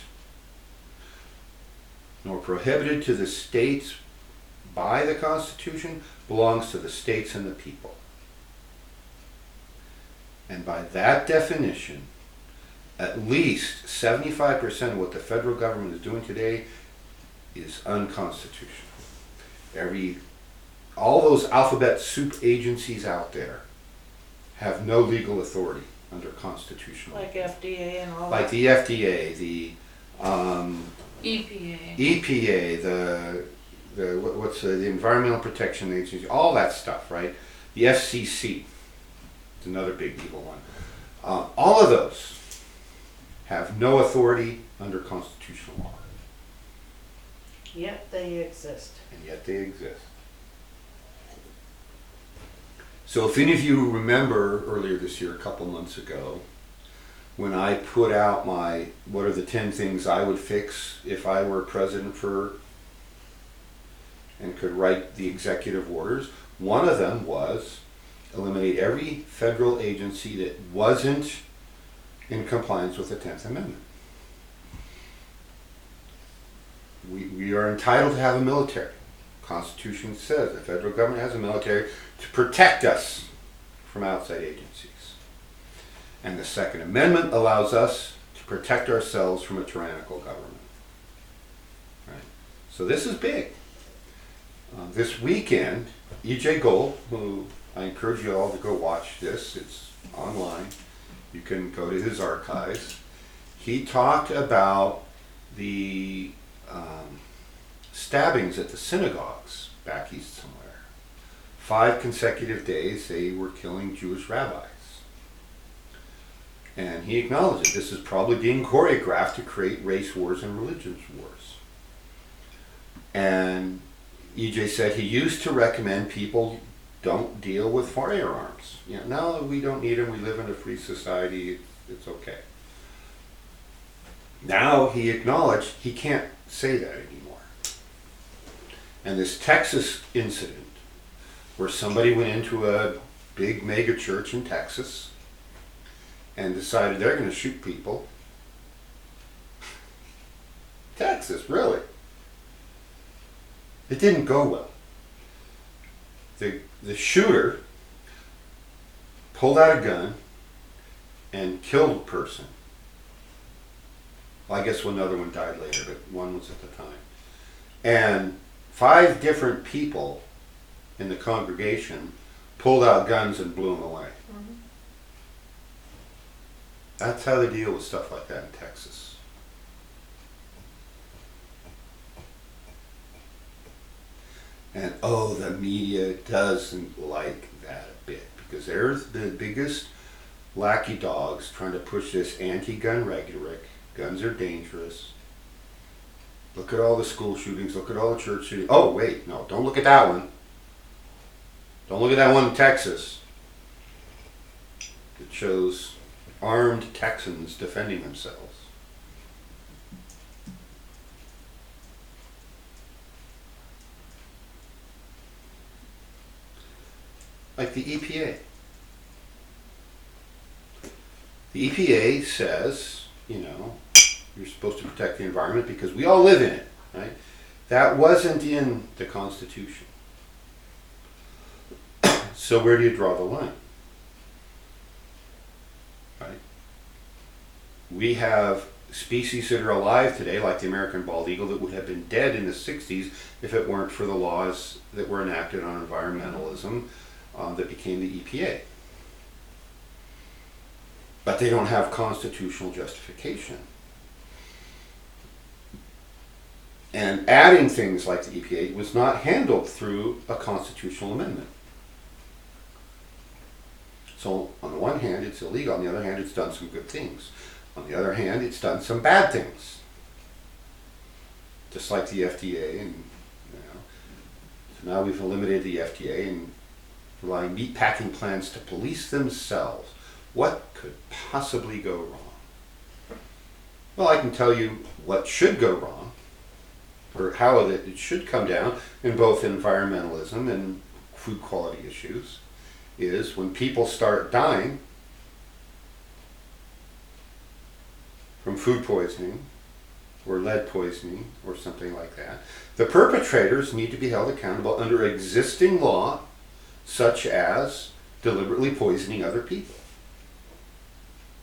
nor prohibited to the states by the Constitution, belongs to the states and the people. And by that definition, at least 75% of what the federal government is doing today is unconstitutional. All those alphabet soup agencies out there have no legal authority under constitutional. Like FDA and all Like that. the FDA, the EPA. EPA, the Environmental Protection Agency, all that stuff, right? The FCC, it's another big evil one. All of those have no authority under constitutional law, Yet they exist. and yet they exist. So if any of you remember earlier this year, a couple months ago, when I put out what are the 10 things I would fix if I were president and could write the executive orders, one of them was eliminate every federal agency that wasn't in compliance with the 10th Amendment. We are entitled to have a military. Constitution says the federal government has a military to protect us from outside agencies. And the Second Amendment allows us to protect ourselves from a tyrannical government. Right? So this is big. This weekend, E.J. Gold, who I encourage you all to go watch this, it's online, you can go to his archives, he talked about the stabbings at the synagogues back east somewhere. 5 consecutive days they were killing Jewish rabbis. And he acknowledged that this is probably being choreographed to create race wars and religious wars. And EJ said he used to recommend people don't deal with firearms. You know, no, we don't need them. We live in a free society. It's okay. Now he acknowledged he can't say that anymore. And this Texas incident, where somebody went into a big mega church in Texas and decided they're going to shoot people. Texas, really? It didn't go well. The shooter pulled out a gun and killed a person. Well, I guess another one died later, but one was at the time. And 5 different people in the congregation pulled out guns and blew them away. Mm-hmm. That's how they deal with stuff like that in Texas. And oh, the media doesn't like that a bit, because they're the biggest lackey dogs trying to push this anti-gun rhetoric. Guns are dangerous. Look at all the school shootings, look at all the church shootings. Oh wait, no, don't look at that one. Don't look at that one in Texas. It shows armed Texans defending themselves. Like the EPA. The EPA says, you know, you're supposed to protect the environment because we all live in it, right? That wasn't in the Constitution. So where do you draw the line? Right? We have species that are alive today, like the American bald eagle, that would have been dead in the 60s if it weren't for the laws that were enacted on environmentalism that became the EPA. But they don't have constitutional justification. And adding things like the EPA was not handled through a constitutional amendment. So on the one hand, it's illegal. On the other hand, it's done some good things. On the other hand, it's done some bad things. Just like the FDA, and you know, so now we've eliminated the FDA and allowing meatpacking plants to police themselves. What could possibly go wrong? Well, I can tell you what should go wrong, or how it should come down in both environmentalism and food quality issues, is when people start dying from food poisoning or lead poisoning or something like that, the perpetrators need to be held accountable under existing law, such as deliberately poisoning other people.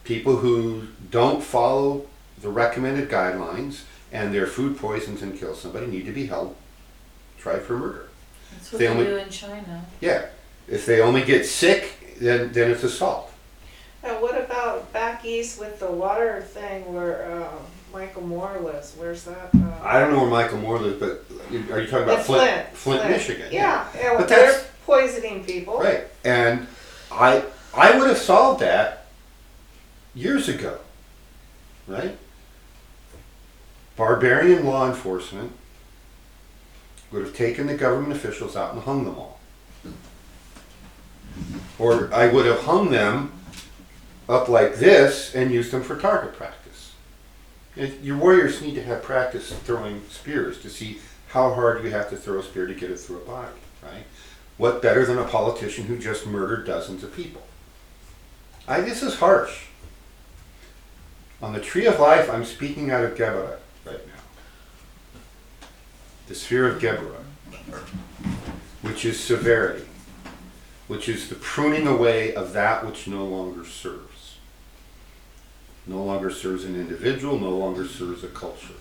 People who don't follow the recommended guidelines and their food poisons and kills somebody need to be held, tried for murder. That's what they do in China. Yeah. If they only get sick, then it's assault. Now, what about back east with the water thing where Michael Moore lives? Where's that? I don't know where Michael Moore lives, but are you talking about Flint, Michigan? Yeah, but they're poisoning people. Right. And I would have solved that years ago. Right? Barbarian law enforcement would have taken the government officials out and hung them all. Or I would have hung them up like this and used them for target practice. Your warriors need to have practice throwing spears to see how hard you have to throw a spear to get it through a body, right? What better than a politician who just murdered dozens of people? This is harsh. On the Tree of Life, I'm speaking out of Geburah right now. The sphere of Geburah, which is severity, which is the pruning away of that which no longer serves. No longer serves an individual, no longer serves a culture.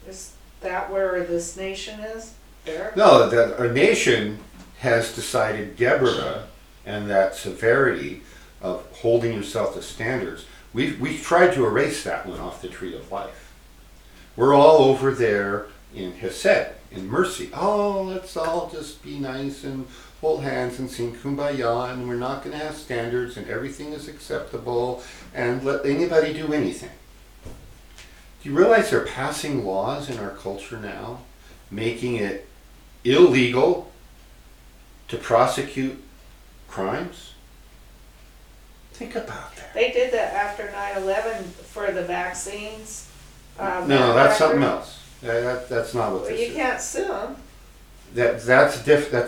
Is that where this nation is? There? No, that a nation has decided Geberta and that severity of holding yourself to standards. We've tried to erase that one off the tree of life. We're all over there in Hesed, in mercy. Oh, let's all just be nice and hold hands and sing Kumbaya, and we're not going to have standards, and everything is acceptable, and let anybody do anything. Do you realize they're passing laws in our culture now, making it illegal to prosecute crimes? Think about that. They did that after 9/11 for the vaccines. No, that's something else. That's not what Well, this you is. can't sue them. That's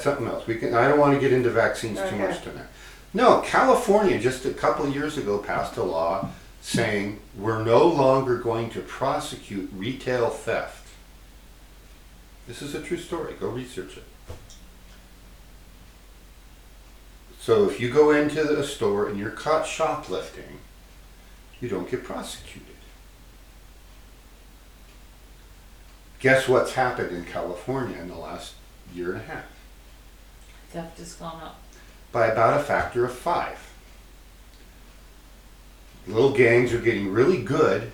something else. I don't want to get into vaccines too much Okay. tonight. No, California just a couple of years ago passed a law saying we're no longer going to prosecute retail theft. This is a true story. Go research it. So if you go into a store and you're caught shoplifting, you don't get prosecuted. Guess what's happened in California in the last year and a half? Theft has gone up. By about a factor of 5. Little gangs are getting really good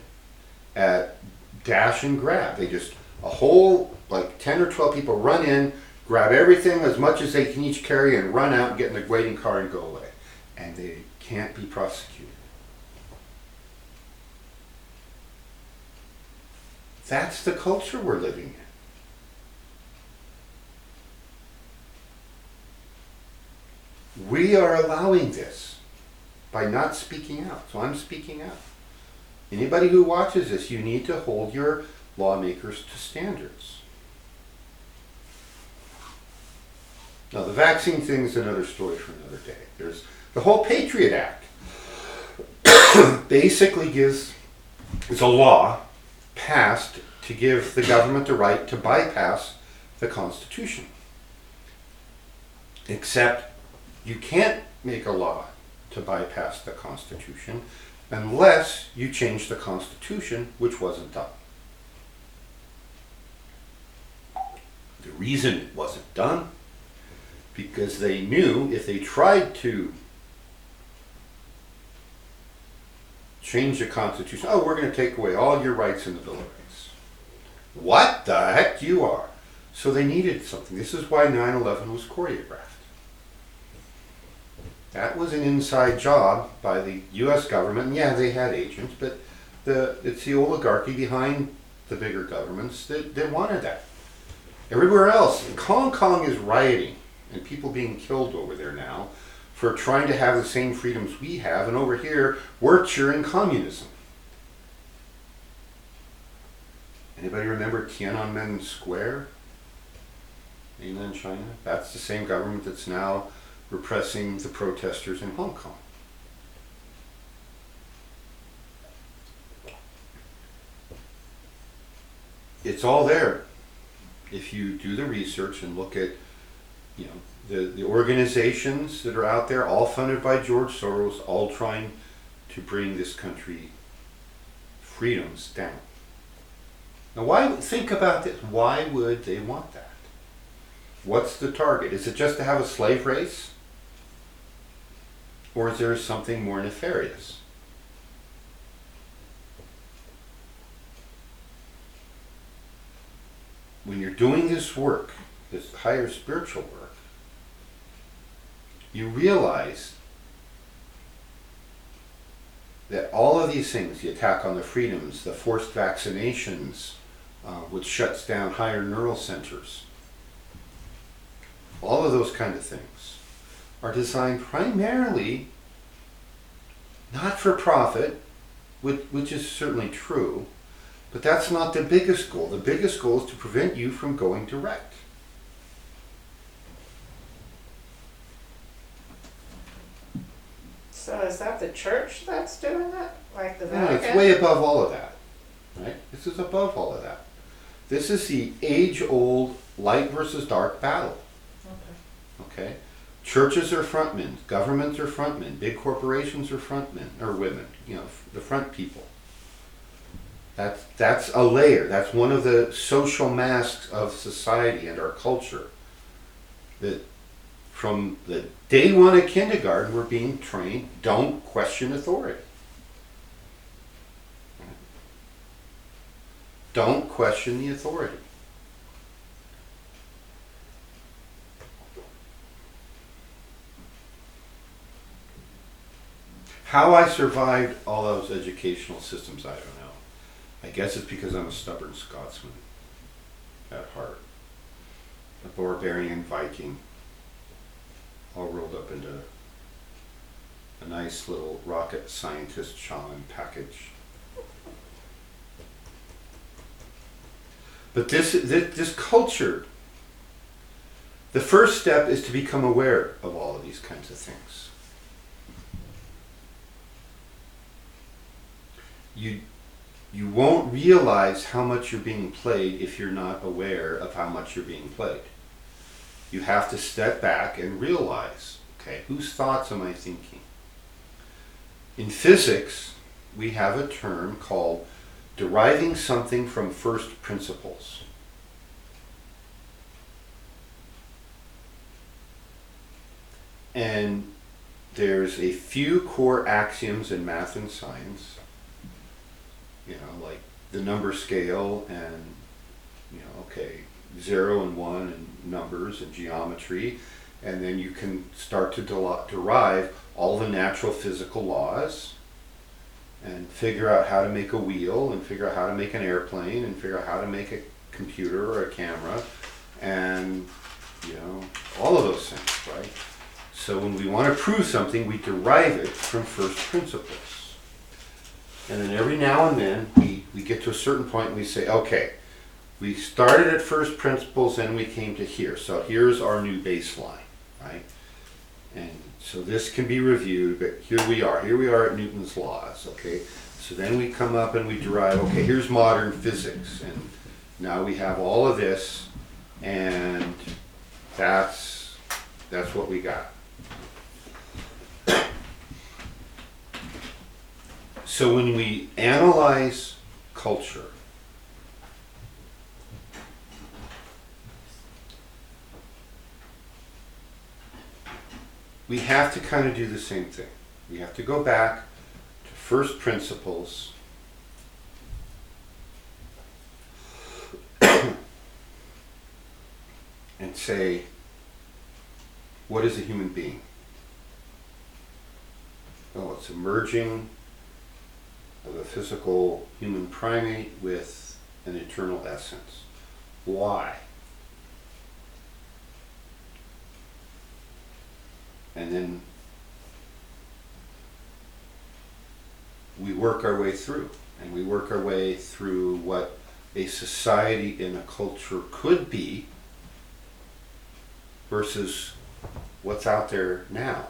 at dash and grab. They just, a whole, like 10 or 12 people run in, grab everything as much as they can each carry and run out and get in the waiting car and go away. And they can't be prosecuted. That's the culture we're living in. We are allowing this by not speaking out. So I'm speaking out. Anybody who watches this, you need to hold your lawmakers to standards. Now, the vaccine thing is another story for another day. There's the whole Patriot Act. Basically it's a law passed to give the government the right to bypass the Constitution. Except you can't make a law to bypass the Constitution unless you change the Constitution, which wasn't done. The reason it wasn't done, because they knew if they tried to change the Constitution, oh, we're going to take away all your rights in the Bill of Rights. What the heck you are? So they needed something. This is why 9/11 was choreographed. That was an inside job by the U.S. government. And yeah, they had agents, but it's the oligarchy behind the bigger governments that wanted that. Everywhere else, Hong Kong is rioting and people being killed over there now for trying to have the same freedoms we have, and over here, we're cheering communism. Anybody remember Tiananmen Square? Mainland China? That's the same government that's now repressing the protesters in Hong Kong. It's all there. If you do the research and look at, the organizations that are out there, all funded by George Soros, all trying to bring this country freedoms down. Now, think about this. Why would they want that? What's the target? Is it just to have a slave race? Or is there something more nefarious? When you're doing this work, this higher spiritual work, you realize that all of these things, the attack on the freedoms, the forced vaccinations, which shuts down higher neural centers, all of those kind of things are designed primarily not for profit, which is certainly true, but that's not the biggest goal. The biggest goal is to prevent you from going direct. So is that the church that's doing that? Like the No, Vatican? it's way above all of that, right? This is above all of that. This is the age-old light versus dark battle, Okay. okay? Churches are frontmen, governments are frontmen, big corporations are frontmen, or women, you know, the front people. That's a layer. That's one of the social masks of society and our culture. That from the day one of kindergarten, we're being trained, don't question authority. Don't question the authority. How I survived all those educational systems, I don't know. I guess it's because I'm a stubborn Scotsman at heart. A barbarian Viking, all rolled up into a nice little rocket scientist shaman package. But this culture, the first step is to become aware of all of these kinds of things. You won't realize how much you're being played if you're not aware of how much you're being played. You have to step back and realize, okay, whose thoughts am I thinking? In physics, we have a term called deriving something from first principles. And there's a few core axioms in math and science, you know, like the number scale and, you know, okay, 0 and 1 and numbers and geometry, and then you can start to derive all the natural physical laws and figure out how to make a wheel and figure out how to make an airplane and figure out how to make a computer or a camera and, you know, all of those things, right? So when we want to prove something, we derive it from first principles. And then every now and then we get to a certain point and we say, okay, we started at first principles and we came to here. So here's our new baseline, right? And so this can be reviewed, but here we are at Newton's laws, okay? So then we come up and we derive, okay, here's modern physics. And now we have all of this, and that's what we got. So when we analyze culture, we have to kind of do the same thing. We have to go back to first principles and say, what is a human being? Oh, it's emerging of a physical human primate with an eternal essence. Why? And then we work our way through, and we work our way through what a society in a culture could be versus what's out there now.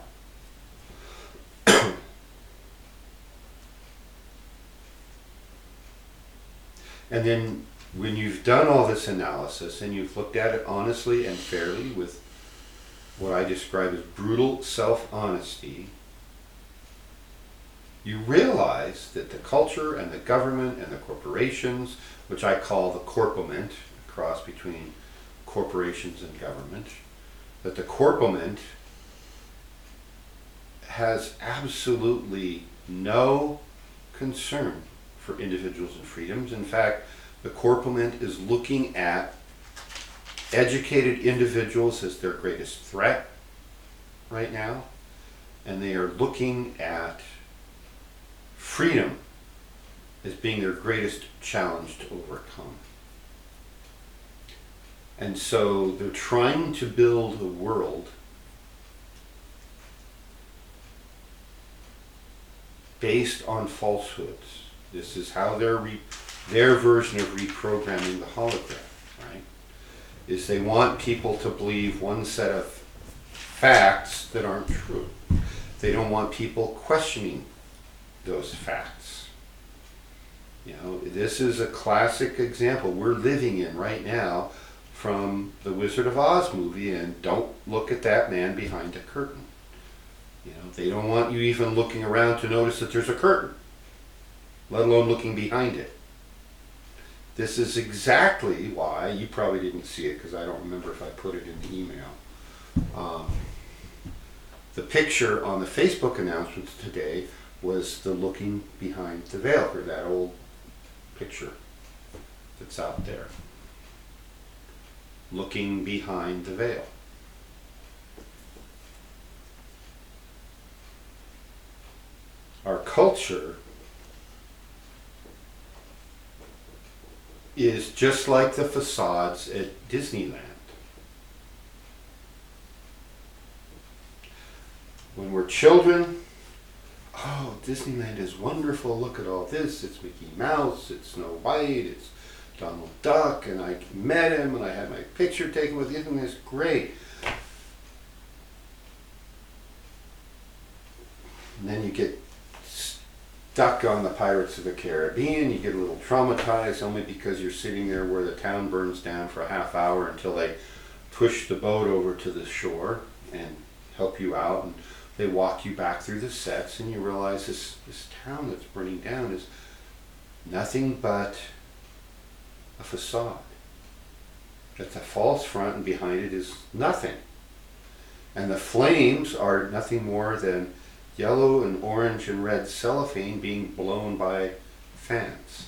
And then when you've done all this analysis and you've looked at it honestly and fairly with what I describe as brutal self-honesty, you realize that the culture and the government and the corporations, which I call the corpament, a cross between corporations and government, that the corpament has absolutely no concern for individuals and freedoms. In fact, the corpament is looking at educated individuals as their greatest threat right now, and they are looking at freedom as being their greatest challenge to overcome. And so they're trying to build a world based on falsehoods. This is how their version of reprogramming the hologram, right? Is they want people to believe one set of facts that aren't true. They don't want people questioning those facts. You know, this is a classic example we're living in right now from the Wizard of Oz movie and don't look at that man behind a curtain. You know, they don't want you even looking around to notice that there's a curtain, let alone looking behind it. This is exactly why, you probably didn't see it because I don't remember if I put it in the email. The picture on the Facebook announcements today was the looking behind the veil, or that old picture that's out there. Looking behind the veil. Our culture is just like the facades at Disneyland. When we're children, oh, Disneyland is wonderful, look at all this, it's Mickey Mouse, it's Snow White, it's Donald Duck, and I met him, and I had my picture taken with him, and it's great. And then you get stuck on the Pirates of the Caribbean, you get a little traumatized only because you're sitting there where the town burns down for a half hour until they push the boat over to the shore and help you out, and they walk you back through the sets, and you realize this town that's burning down is nothing but a facade. It's a false front, and behind it is nothing. And the flames are nothing more than yellow and orange and red cellophane being blown by fans.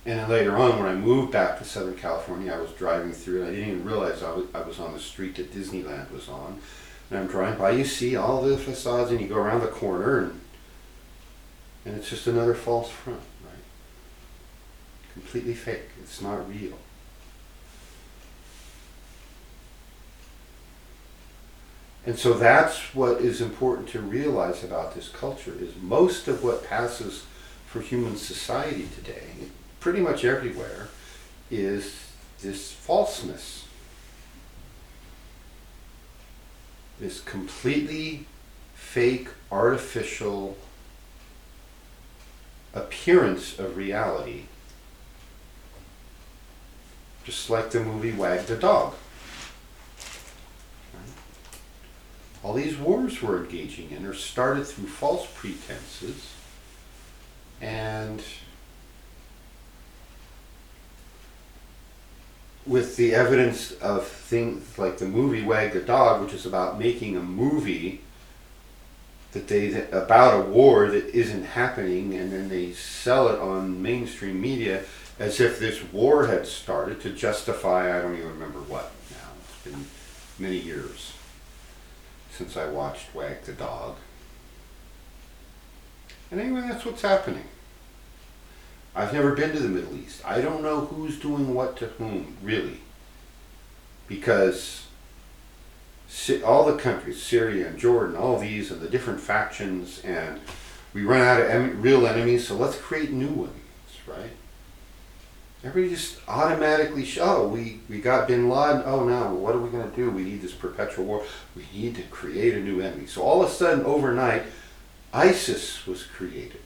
And then later on, when I moved back to Southern California, I was driving through, and I didn't even realize I was on the street that Disneyland was on. And I'm driving by, you see all the facades, and you go around the corner, and it's just another false front, right? Completely fake. It's not real. And so that's what is important to realize about this culture, is most of what passes for human society today, pretty much everywhere, is this falseness. This completely fake, artificial appearance of reality. Just like the movie Wag the Dog. Right? All these wars we're engaging in are started through false pretenses, and with the evidence of things like the movie Wag the Dog, which is about making a movie about a war that isn't happening, and then they sell it on mainstream media as if this war had started to justify, I don't even remember what now. It's been many years since I watched Wag the Dog. And anyway, that's what's happening. I've never been to the Middle East. I don't know who's doing what to whom, really. Because all the countries, Syria and Jordan, all these, and the different factions, and we run out of real enemies, so let's create new ones, right? Everybody just automatically, we got bin Laden, oh now, what are we going to do? We need this perpetual war. We need to create a new enemy. So all of a sudden, overnight, ISIS was created,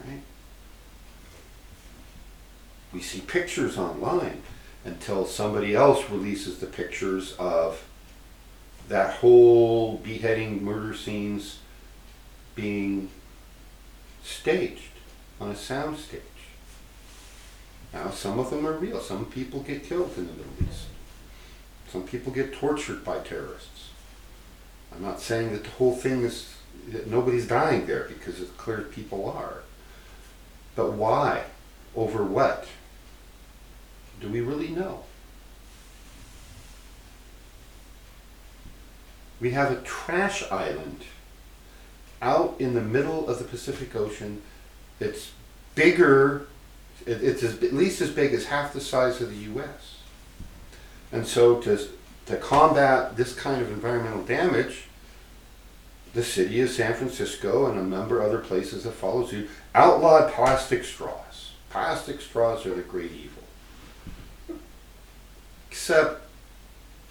right? We see pictures online until somebody else releases the pictures of that whole beheading murder scenes being staged on a sound stage. Now, some of them are real. Some people get killed in the Middle East. Some people get tortured by terrorists. I'm not saying that the whole thing is, that nobody's dying there, because it's clear people are. But why? Over what? Do we really know? We have a trash island out in the middle of the Pacific Ocean that's bigger, it's at least as big as half the size of the U.S. And so to combat this kind of environmental damage, the city of San Francisco and a number of other places that follow suit outlawed plastic straws. Plastic straws are the great evil. Except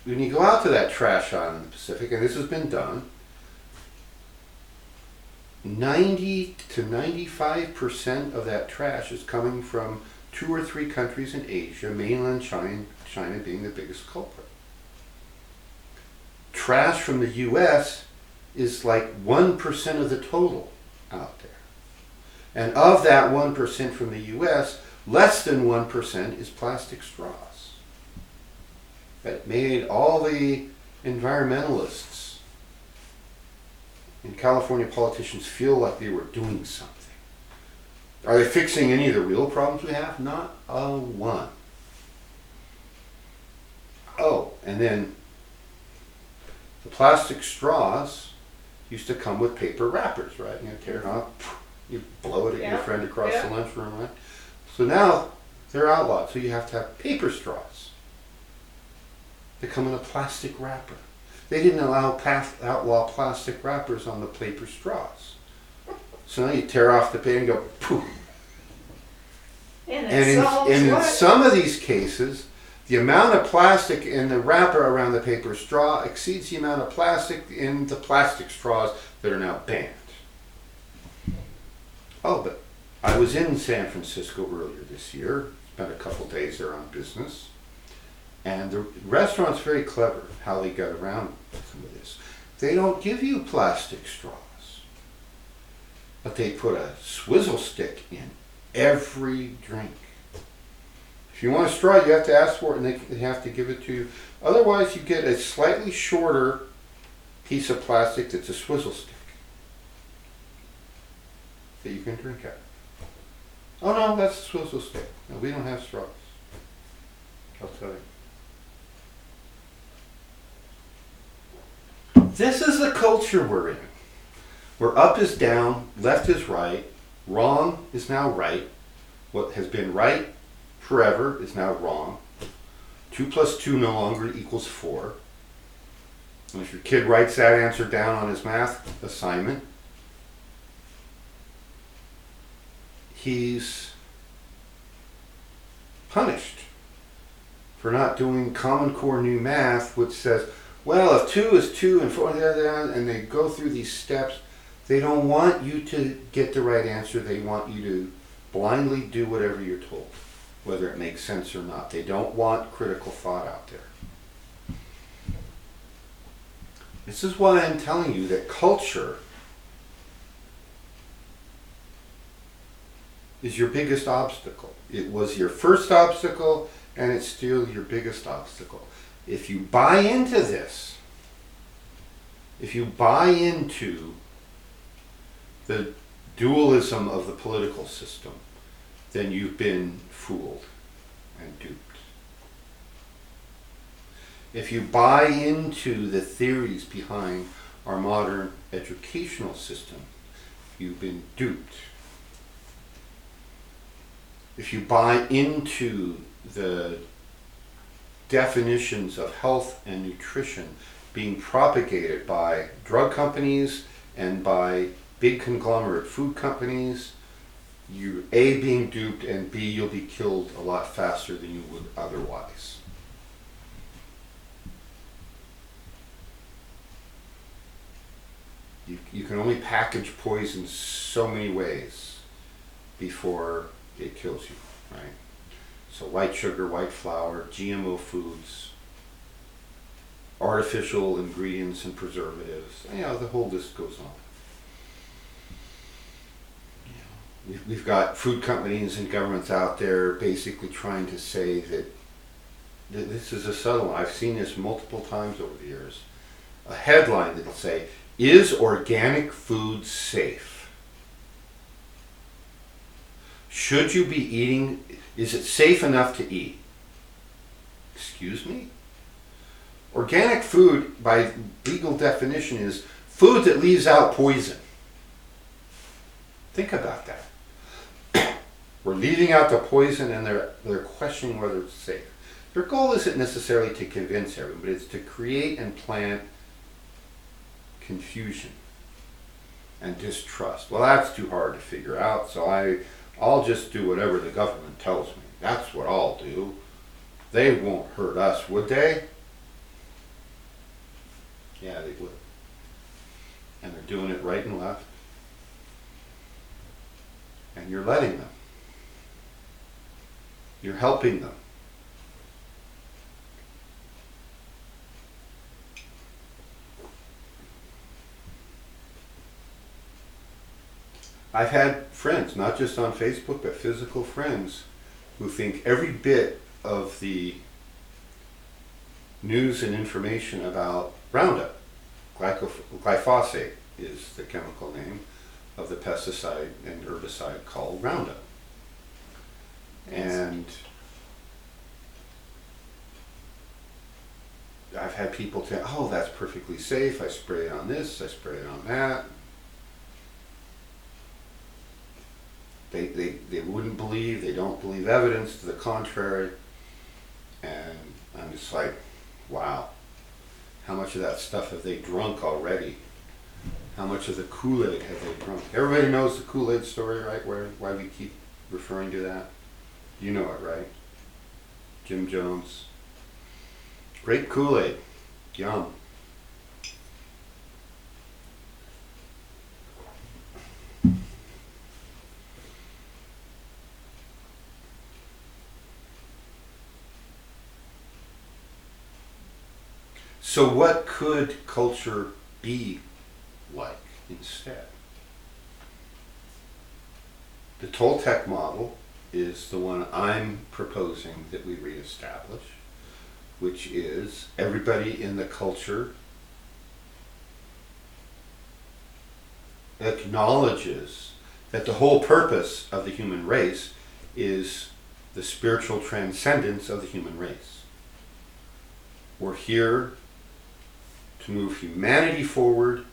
when you go out to that trash island in the Pacific, and this has been done, 90 to 95% of that trash is coming from 2 or 3 countries in Asia, mainland China being the biggest culprit. Trash from the US is like 1% of the total out there. And of that 1% from the US, less than 1% is plastic straws. That made all the environmentalists and California politicians feel like they were doing something. Are they fixing any of the real problems we have? Not a one. Oh, and then the plastic straws used to come with paper wrappers, right? You tear it off, you blow it at your friend across the lunchroom, right? So now they're outlawed, so you have to have paper straws. They come in a plastic wrapper. They didn't outlaw plastic wrappers on the paper straws. So now you tear off the paper and go poof. And in some of these cases, the amount of plastic in the wrapper around the paper straw exceeds the amount of plastic in the plastic straws that are now banned. Oh, but I was in San Francisco earlier this year, spent a couple days there on business, and the restaurant's very clever how they got around some of this. They don't give you plastic straws, but they put a swizzle stick in every drink. If you want a straw, you have to ask for it, and they have to give it to you. Otherwise, you get a slightly shorter piece of plastic that's a swizzle stick that you can drink out of. Oh no, that's a swizzle stick. No, we don't have straws. I'll tell you. This is the culture we're in. Where up is down, left is right, wrong is now right. What has been right forever is now wrong. 2 plus 2 no longer equals 4. And if your kid writes that answer down on his math assignment, he's punished for not doing Common Core new math, which says, well, if 2 is 2 and 4, and they go through these steps, they don't want you to get the right answer. They want you to blindly do whatever you're told, whether it makes sense or not. They don't want critical thought out there. This is why I'm telling you that culture is your biggest obstacle. It was your first obstacle, and it's still your biggest obstacle. If you buy into this, if you buy into the dualism of the political system, then you've been fooled and duped. If you buy into the theories behind our modern educational system, you've been duped. If you buy into the definitions of health and nutrition being propagated by drug companies and by big conglomerate food companies, you're A, being duped, and B, you'll be killed a lot faster than you would otherwise. You can only package poison so many ways before it kills you, right? So white sugar, white flour, GMO foods, artificial ingredients and preservatives, the whole list goes on. We've got food companies and governments out there basically trying to say that this is a subtle one. I've seen this multiple times over the years. A headline that'll say, "Is organic food safe? Should you be eating, is it safe enough to eat?" Excuse me? Organic food, by legal definition, is food that leaves out poison. Think about that. We're leaving out the poison, and they're questioning whether it's safe. Their goal isn't necessarily to convince everyone, but it's to create and plant confusion and distrust. Well, that's too hard to figure out, so I'll just do whatever the government tells me. That's what I'll do. They won't hurt us, would they? Yeah, they would. And they're doing it right and left. and you're letting them. You're helping them. I've had friends, not just on Facebook, but physical friends, who think every bit of the news and information about Roundup, glyphosate is the chemical name of the pesticide and herbicide called Roundup. And I've had people say, oh, that's perfectly safe, I spray it on this, I spray it on that. They wouldn't believe, they don't believe evidence to the contrary. And I'm just like, wow, how much of that stuff have they drunk already? How much of the Kool-Aid have they drunk? Everybody knows the Kool-Aid story, right? Why we keep referring to that? You know it, right? Jim Jones. Great Kool-Aid. Yum. So what could culture be like instead? The Toltec model is the one I'm proposing that we reestablish, which is everybody in the culture acknowledges that the whole purpose of the human race is the spiritual transcendence of the human race. We're here to move humanity forward,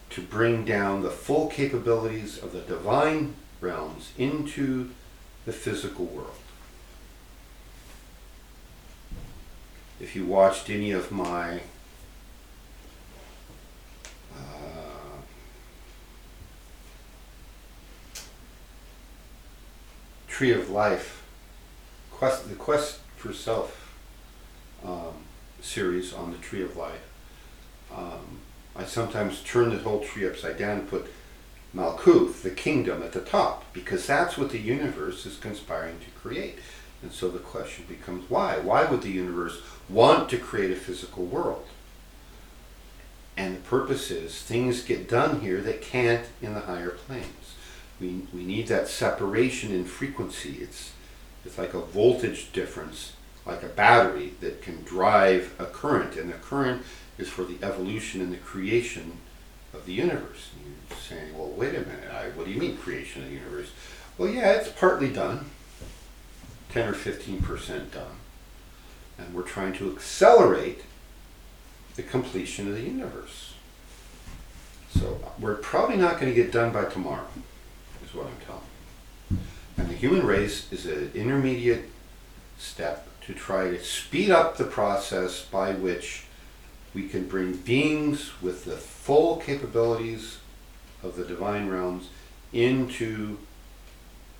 to bring down the full capabilities of the divine realms into the physical world. If you watched any of my Tree of Life, the Quest for Self series on the Tree of Life, I sometimes turn the whole tree upside down and put Malkuth, the kingdom, at the top, because that's what the universe is conspiring to create. And so the question becomes, why? Why would the universe want to create a physical world? And the purpose is things get done here that can't in the higher planes. We need that separation in frequency. It's like a voltage difference, like a battery that can drive a current, and the current is for the evolution and the creation of the universe. And you're saying, well, wait a minute, what do you mean creation of the universe? Well, yeah, it's partly done, 10 or 15% done. And we're trying to accelerate the completion of the universe. So we're probably not going to get done by tomorrow, is what I'm telling you. And the human race is an intermediate step to try to speed up the process by which we can bring beings with the full capabilities of the divine realms into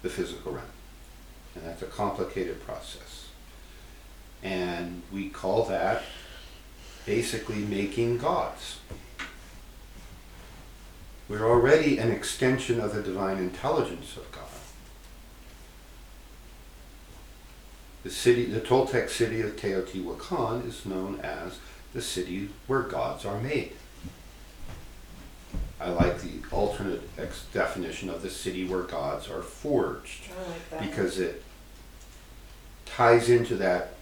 the physical realm. And that's a complicated process. And we call that basically making gods. We're already an extension of the divine intelligence of God. The Toltec city of Teotihuacan is known as the city where gods are made. I like the alternate definition of the city where gods are forged. I like that. Because it ties into that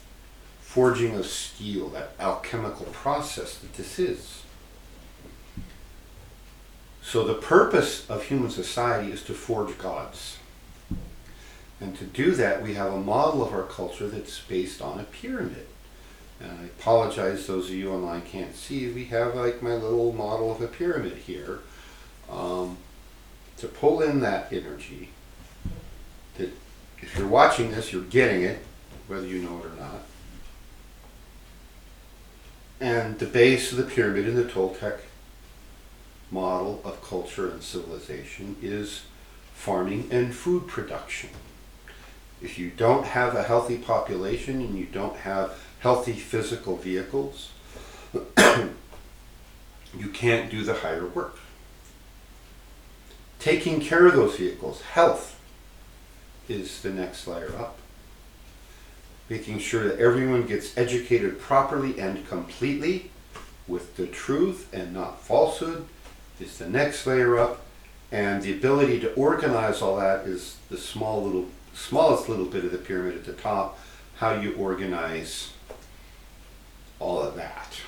forging of steel, that alchemical process that this is. So the purpose of human society is to forge gods. And to do that, we have a model of our culture that's based on a pyramid. And I apologize, those of you online can't see, we have like my little model of a pyramid here. To pull in that energy, that if you're watching this, you're getting it, whether you know it or not. And the base of the pyramid in the Toltec model of culture and civilization is farming and food production. If you don't have a healthy population and you don't have healthy physical vehicles, you can't do the higher work. Taking care of those vehicles, health is the next layer up. Making sure that everyone gets educated properly and completely with the truth and not falsehood is the next layer up. And the ability to organize all that is the smallest little bit of the pyramid at the top, how you organize all of that.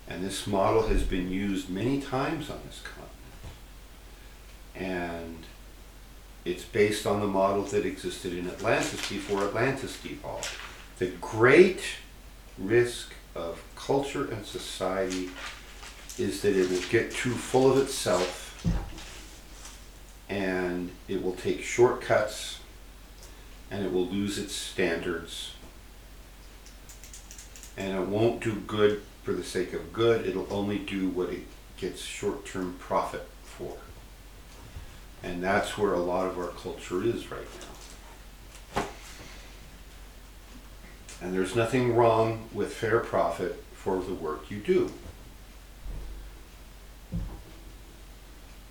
And this model has been used many times on this continent. And it's based on the model that existed in Atlantis before Atlantis devolved. The great risk of culture and society is that it will get too full of itself and it will take shortcuts and it will lose its standards and it won't do good for the sake of good. It'll only do what it gets short-term profit for. And that's where a lot of our culture is right now. And there's nothing wrong with fair profit for the work you do,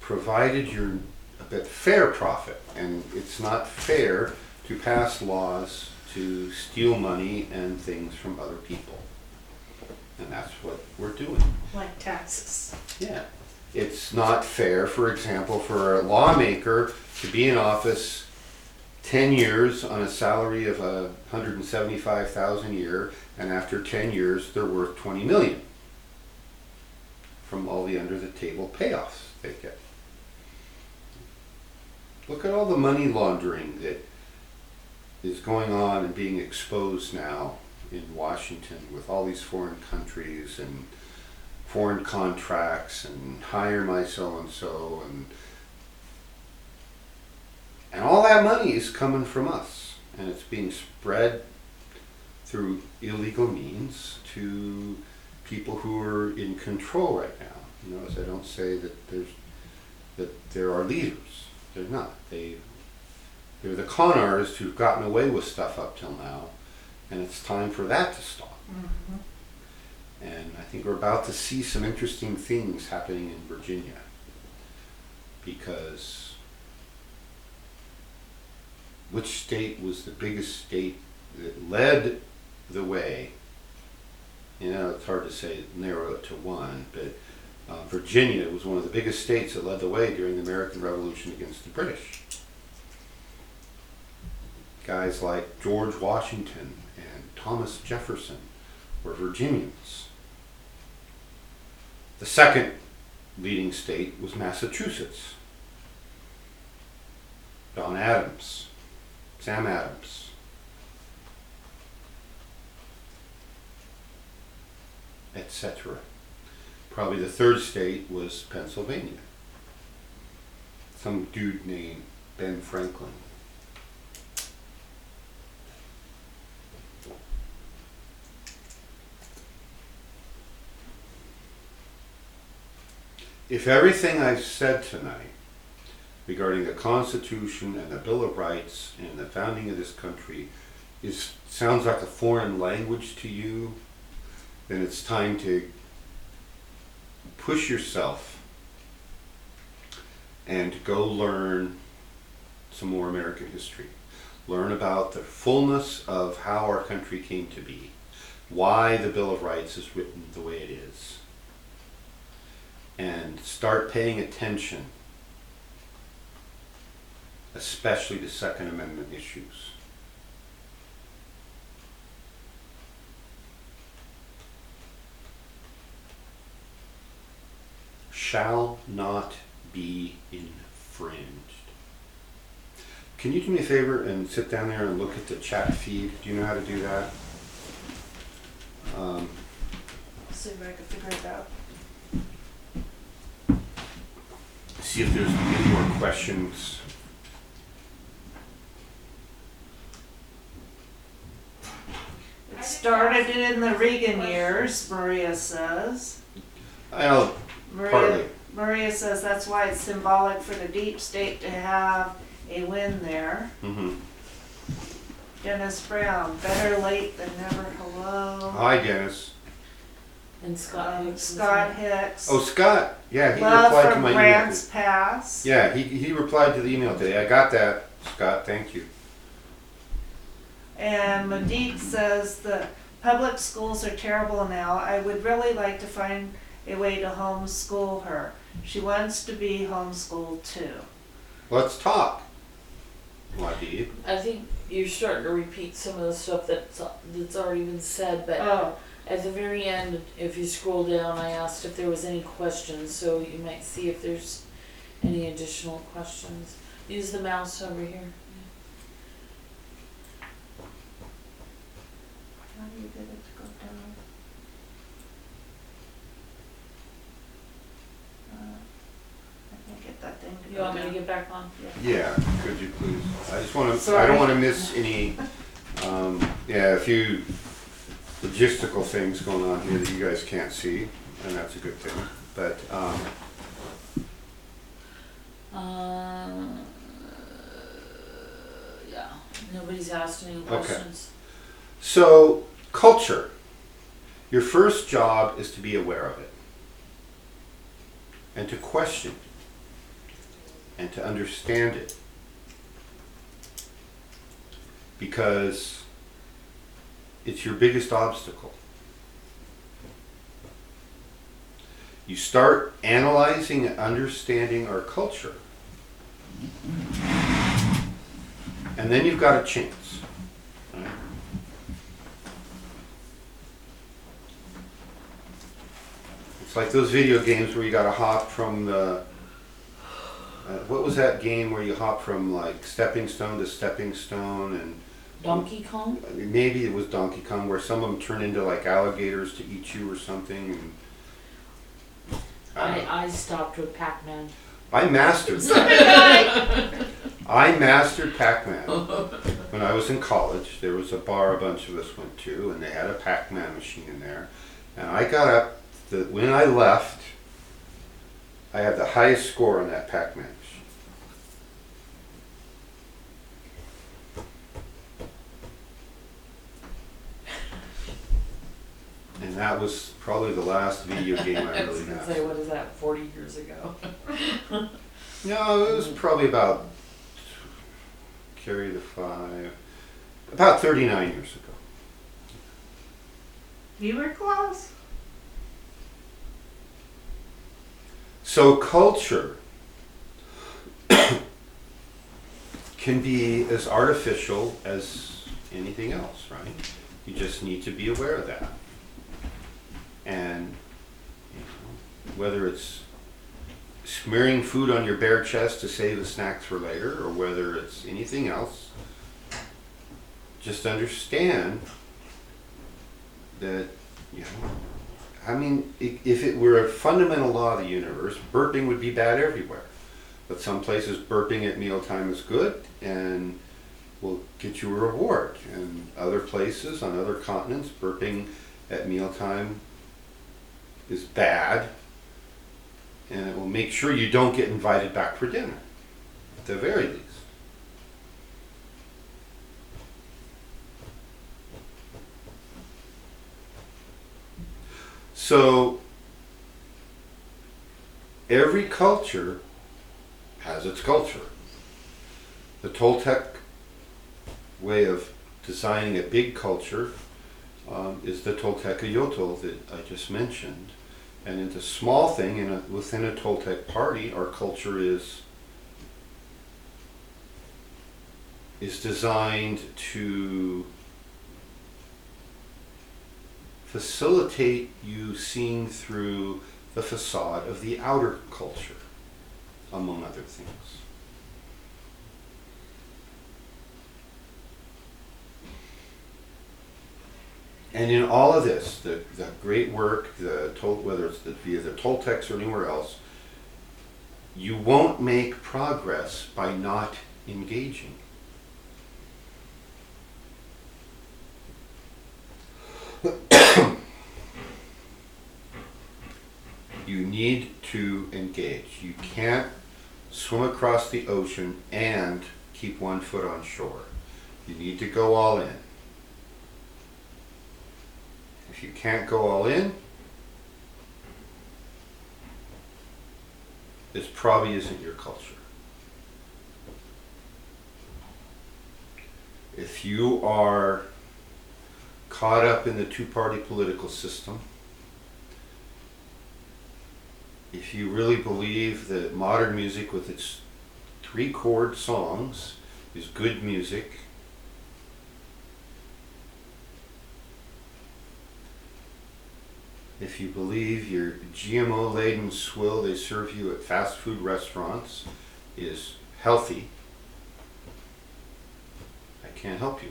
provided you're a bit fair profit. And it's not fair to pass laws to steal money and things from other people. And that's what we're doing. Like taxes. Yeah. It's not fair, for example, for a lawmaker to be in office 10 years on a salary of $175,000 a year, and after 10 years they're worth $20 million from all the under the table payoffs they get. Look at all the money laundering that is going on and being exposed now in Washington with all these foreign countries and foreign contracts and hire my so-and-so and all that money is coming from us and it's being spread through illegal means to people who are in control right now. You notice I don't say that there are leaders. They're not. They're the con artists who've gotten away with stuff up till now, and it's time for that to stop. Mm-hmm. And I think we're about to see some interesting things happening in Virginia, because which state was the biggest state that led the way? You know, it's hard to say, narrow it to one, but Virginia was one of the biggest states that led the way during the American Revolution against the British. Guys like George Washington and Thomas Jefferson were Virginians. The second leading state was Massachusetts. John Adams, Sam Adams. Etc. Probably the third state was Pennsylvania. Some dude named Ben Franklin. If everything I've said tonight regarding the Constitution and the Bill of Rights and the founding of this country sounds like a foreign language to you, then it's time to push yourself and go learn some more American history. Learn about the fullness of how our country came to be, why the Bill of Rights is written the way it is, and start paying attention, especially to Second Amendment issues. Shall not be infringed. Can you do me a favor and sit down there and look at the chat feed? Do you know how to do that? See if I can figure it out. See if there's any more questions. It started in the Reagan years, Maria says. Well, partly. Maria says that's why it's symbolic for the deep state to have a win there. Mm-hmm. Dennis Brown, better late than never. Hello. Hi, Dennis. And Scott Hicks. Scott Hicks. Oh, Scott. Yeah, he Love replied to from my Grants email. Pass. Yeah, he replied to the email today. I got that, Scott. Thank you. And Madid says the public schools are terrible now. I would really like to find a way to homeschool her. She wants to be homeschooled too. Let's talk. Wadid. I think you're starting to repeat some of the stuff that's already been said, but Oh, at the very end, if you scroll down, I asked if there was any questions, so you might see if there's any additional questions. Use the mouse over here. how do you get it to go down? I can't get that thing to You go want me to down. get back on? Yeah, could you please? I just want to. I Sorry. don't want to miss any. Yeah, a few logistical things going on here that you guys can't see, and that's a good thing. But Yeah. Nobody's asked any questions. so culture. Your first job is to be aware of it, and to question, and to understand it, because it's your biggest obstacle. You start analyzing and understanding our culture, and then you've got a chance. Right? It's like those video games where you got to hop from the. What was that game where you hop from like stepping stone to stepping stone, and Donkey Kong? maybe it was Donkey Kong, where some of them turn into like alligators to eat you or something. And I stopped with Pac-Man. I mastered I mastered Pac-Man. When I was in college, there was a bar a bunch of us went to, and they had a Pac-Man machine in there. And I got up, when I left, I had the highest score on that Pac-Man machine. And that was probably the last video game I I was really gonna had. say, what is that, 40 years ago? No, it was probably about, carry the 5, about 39 years ago. You were close. So culture can be as artificial as anything else, right? You just need to be aware of that. And whether it's smearing food on your bare chest to save the snacks for later, or whether it's anything else, just understand that, I mean, if it were a fundamental law of the universe, burping would be bad everywhere. But some places burping at mealtime is good and will get you a reward. And other places, on other continents, burping at mealtime is bad, and it will make sure you don't get invited back for dinner, at the very least. So every culture has its culture. The Toltec way of designing a big culture is the Toltecayotl that I just mentioned. And in the small thing, within a Toltec party, our culture is designed to facilitate you seeing through the facade of the outer culture, among other things. And in all of this, the great work, whether it's via the Toltecs or anywhere else, you won't make progress by not engaging. You need to engage. You can't swim across the ocean and keep one foot on shore. You need to go all in. If you can't go all in, probably isn't your culture. If you are caught up in the two-party political system, if you really believe that modern music with its 3-chord songs is good music, if you believe your GMO-laden swill they serve you at fast food restaurants is healthy, I can't help you.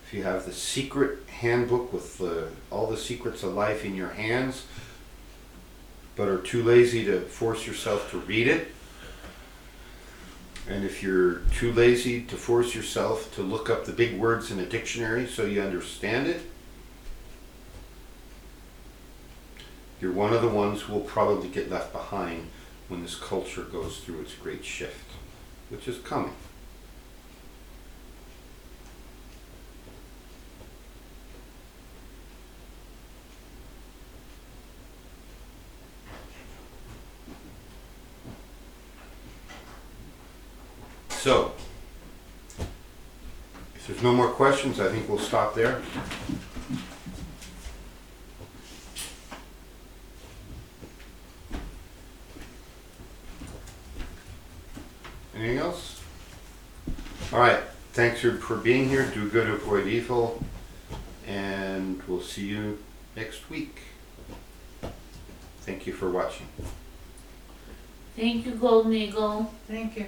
If you have the secret handbook with all the secrets of life in your hands, but are too lazy to force yourself to read it, and if you're too lazy to force yourself to look up the big words in a dictionary so you understand it, you're one of the ones who will probably get left behind when this culture goes through its great shift, which is coming. So, if there's no more questions, I think we'll stop there. Anything else? All right, thanks for being here. Do good, avoid evil, and we'll see you next week. Thank you for watching. Thank you, Golden Eagle. Thank you.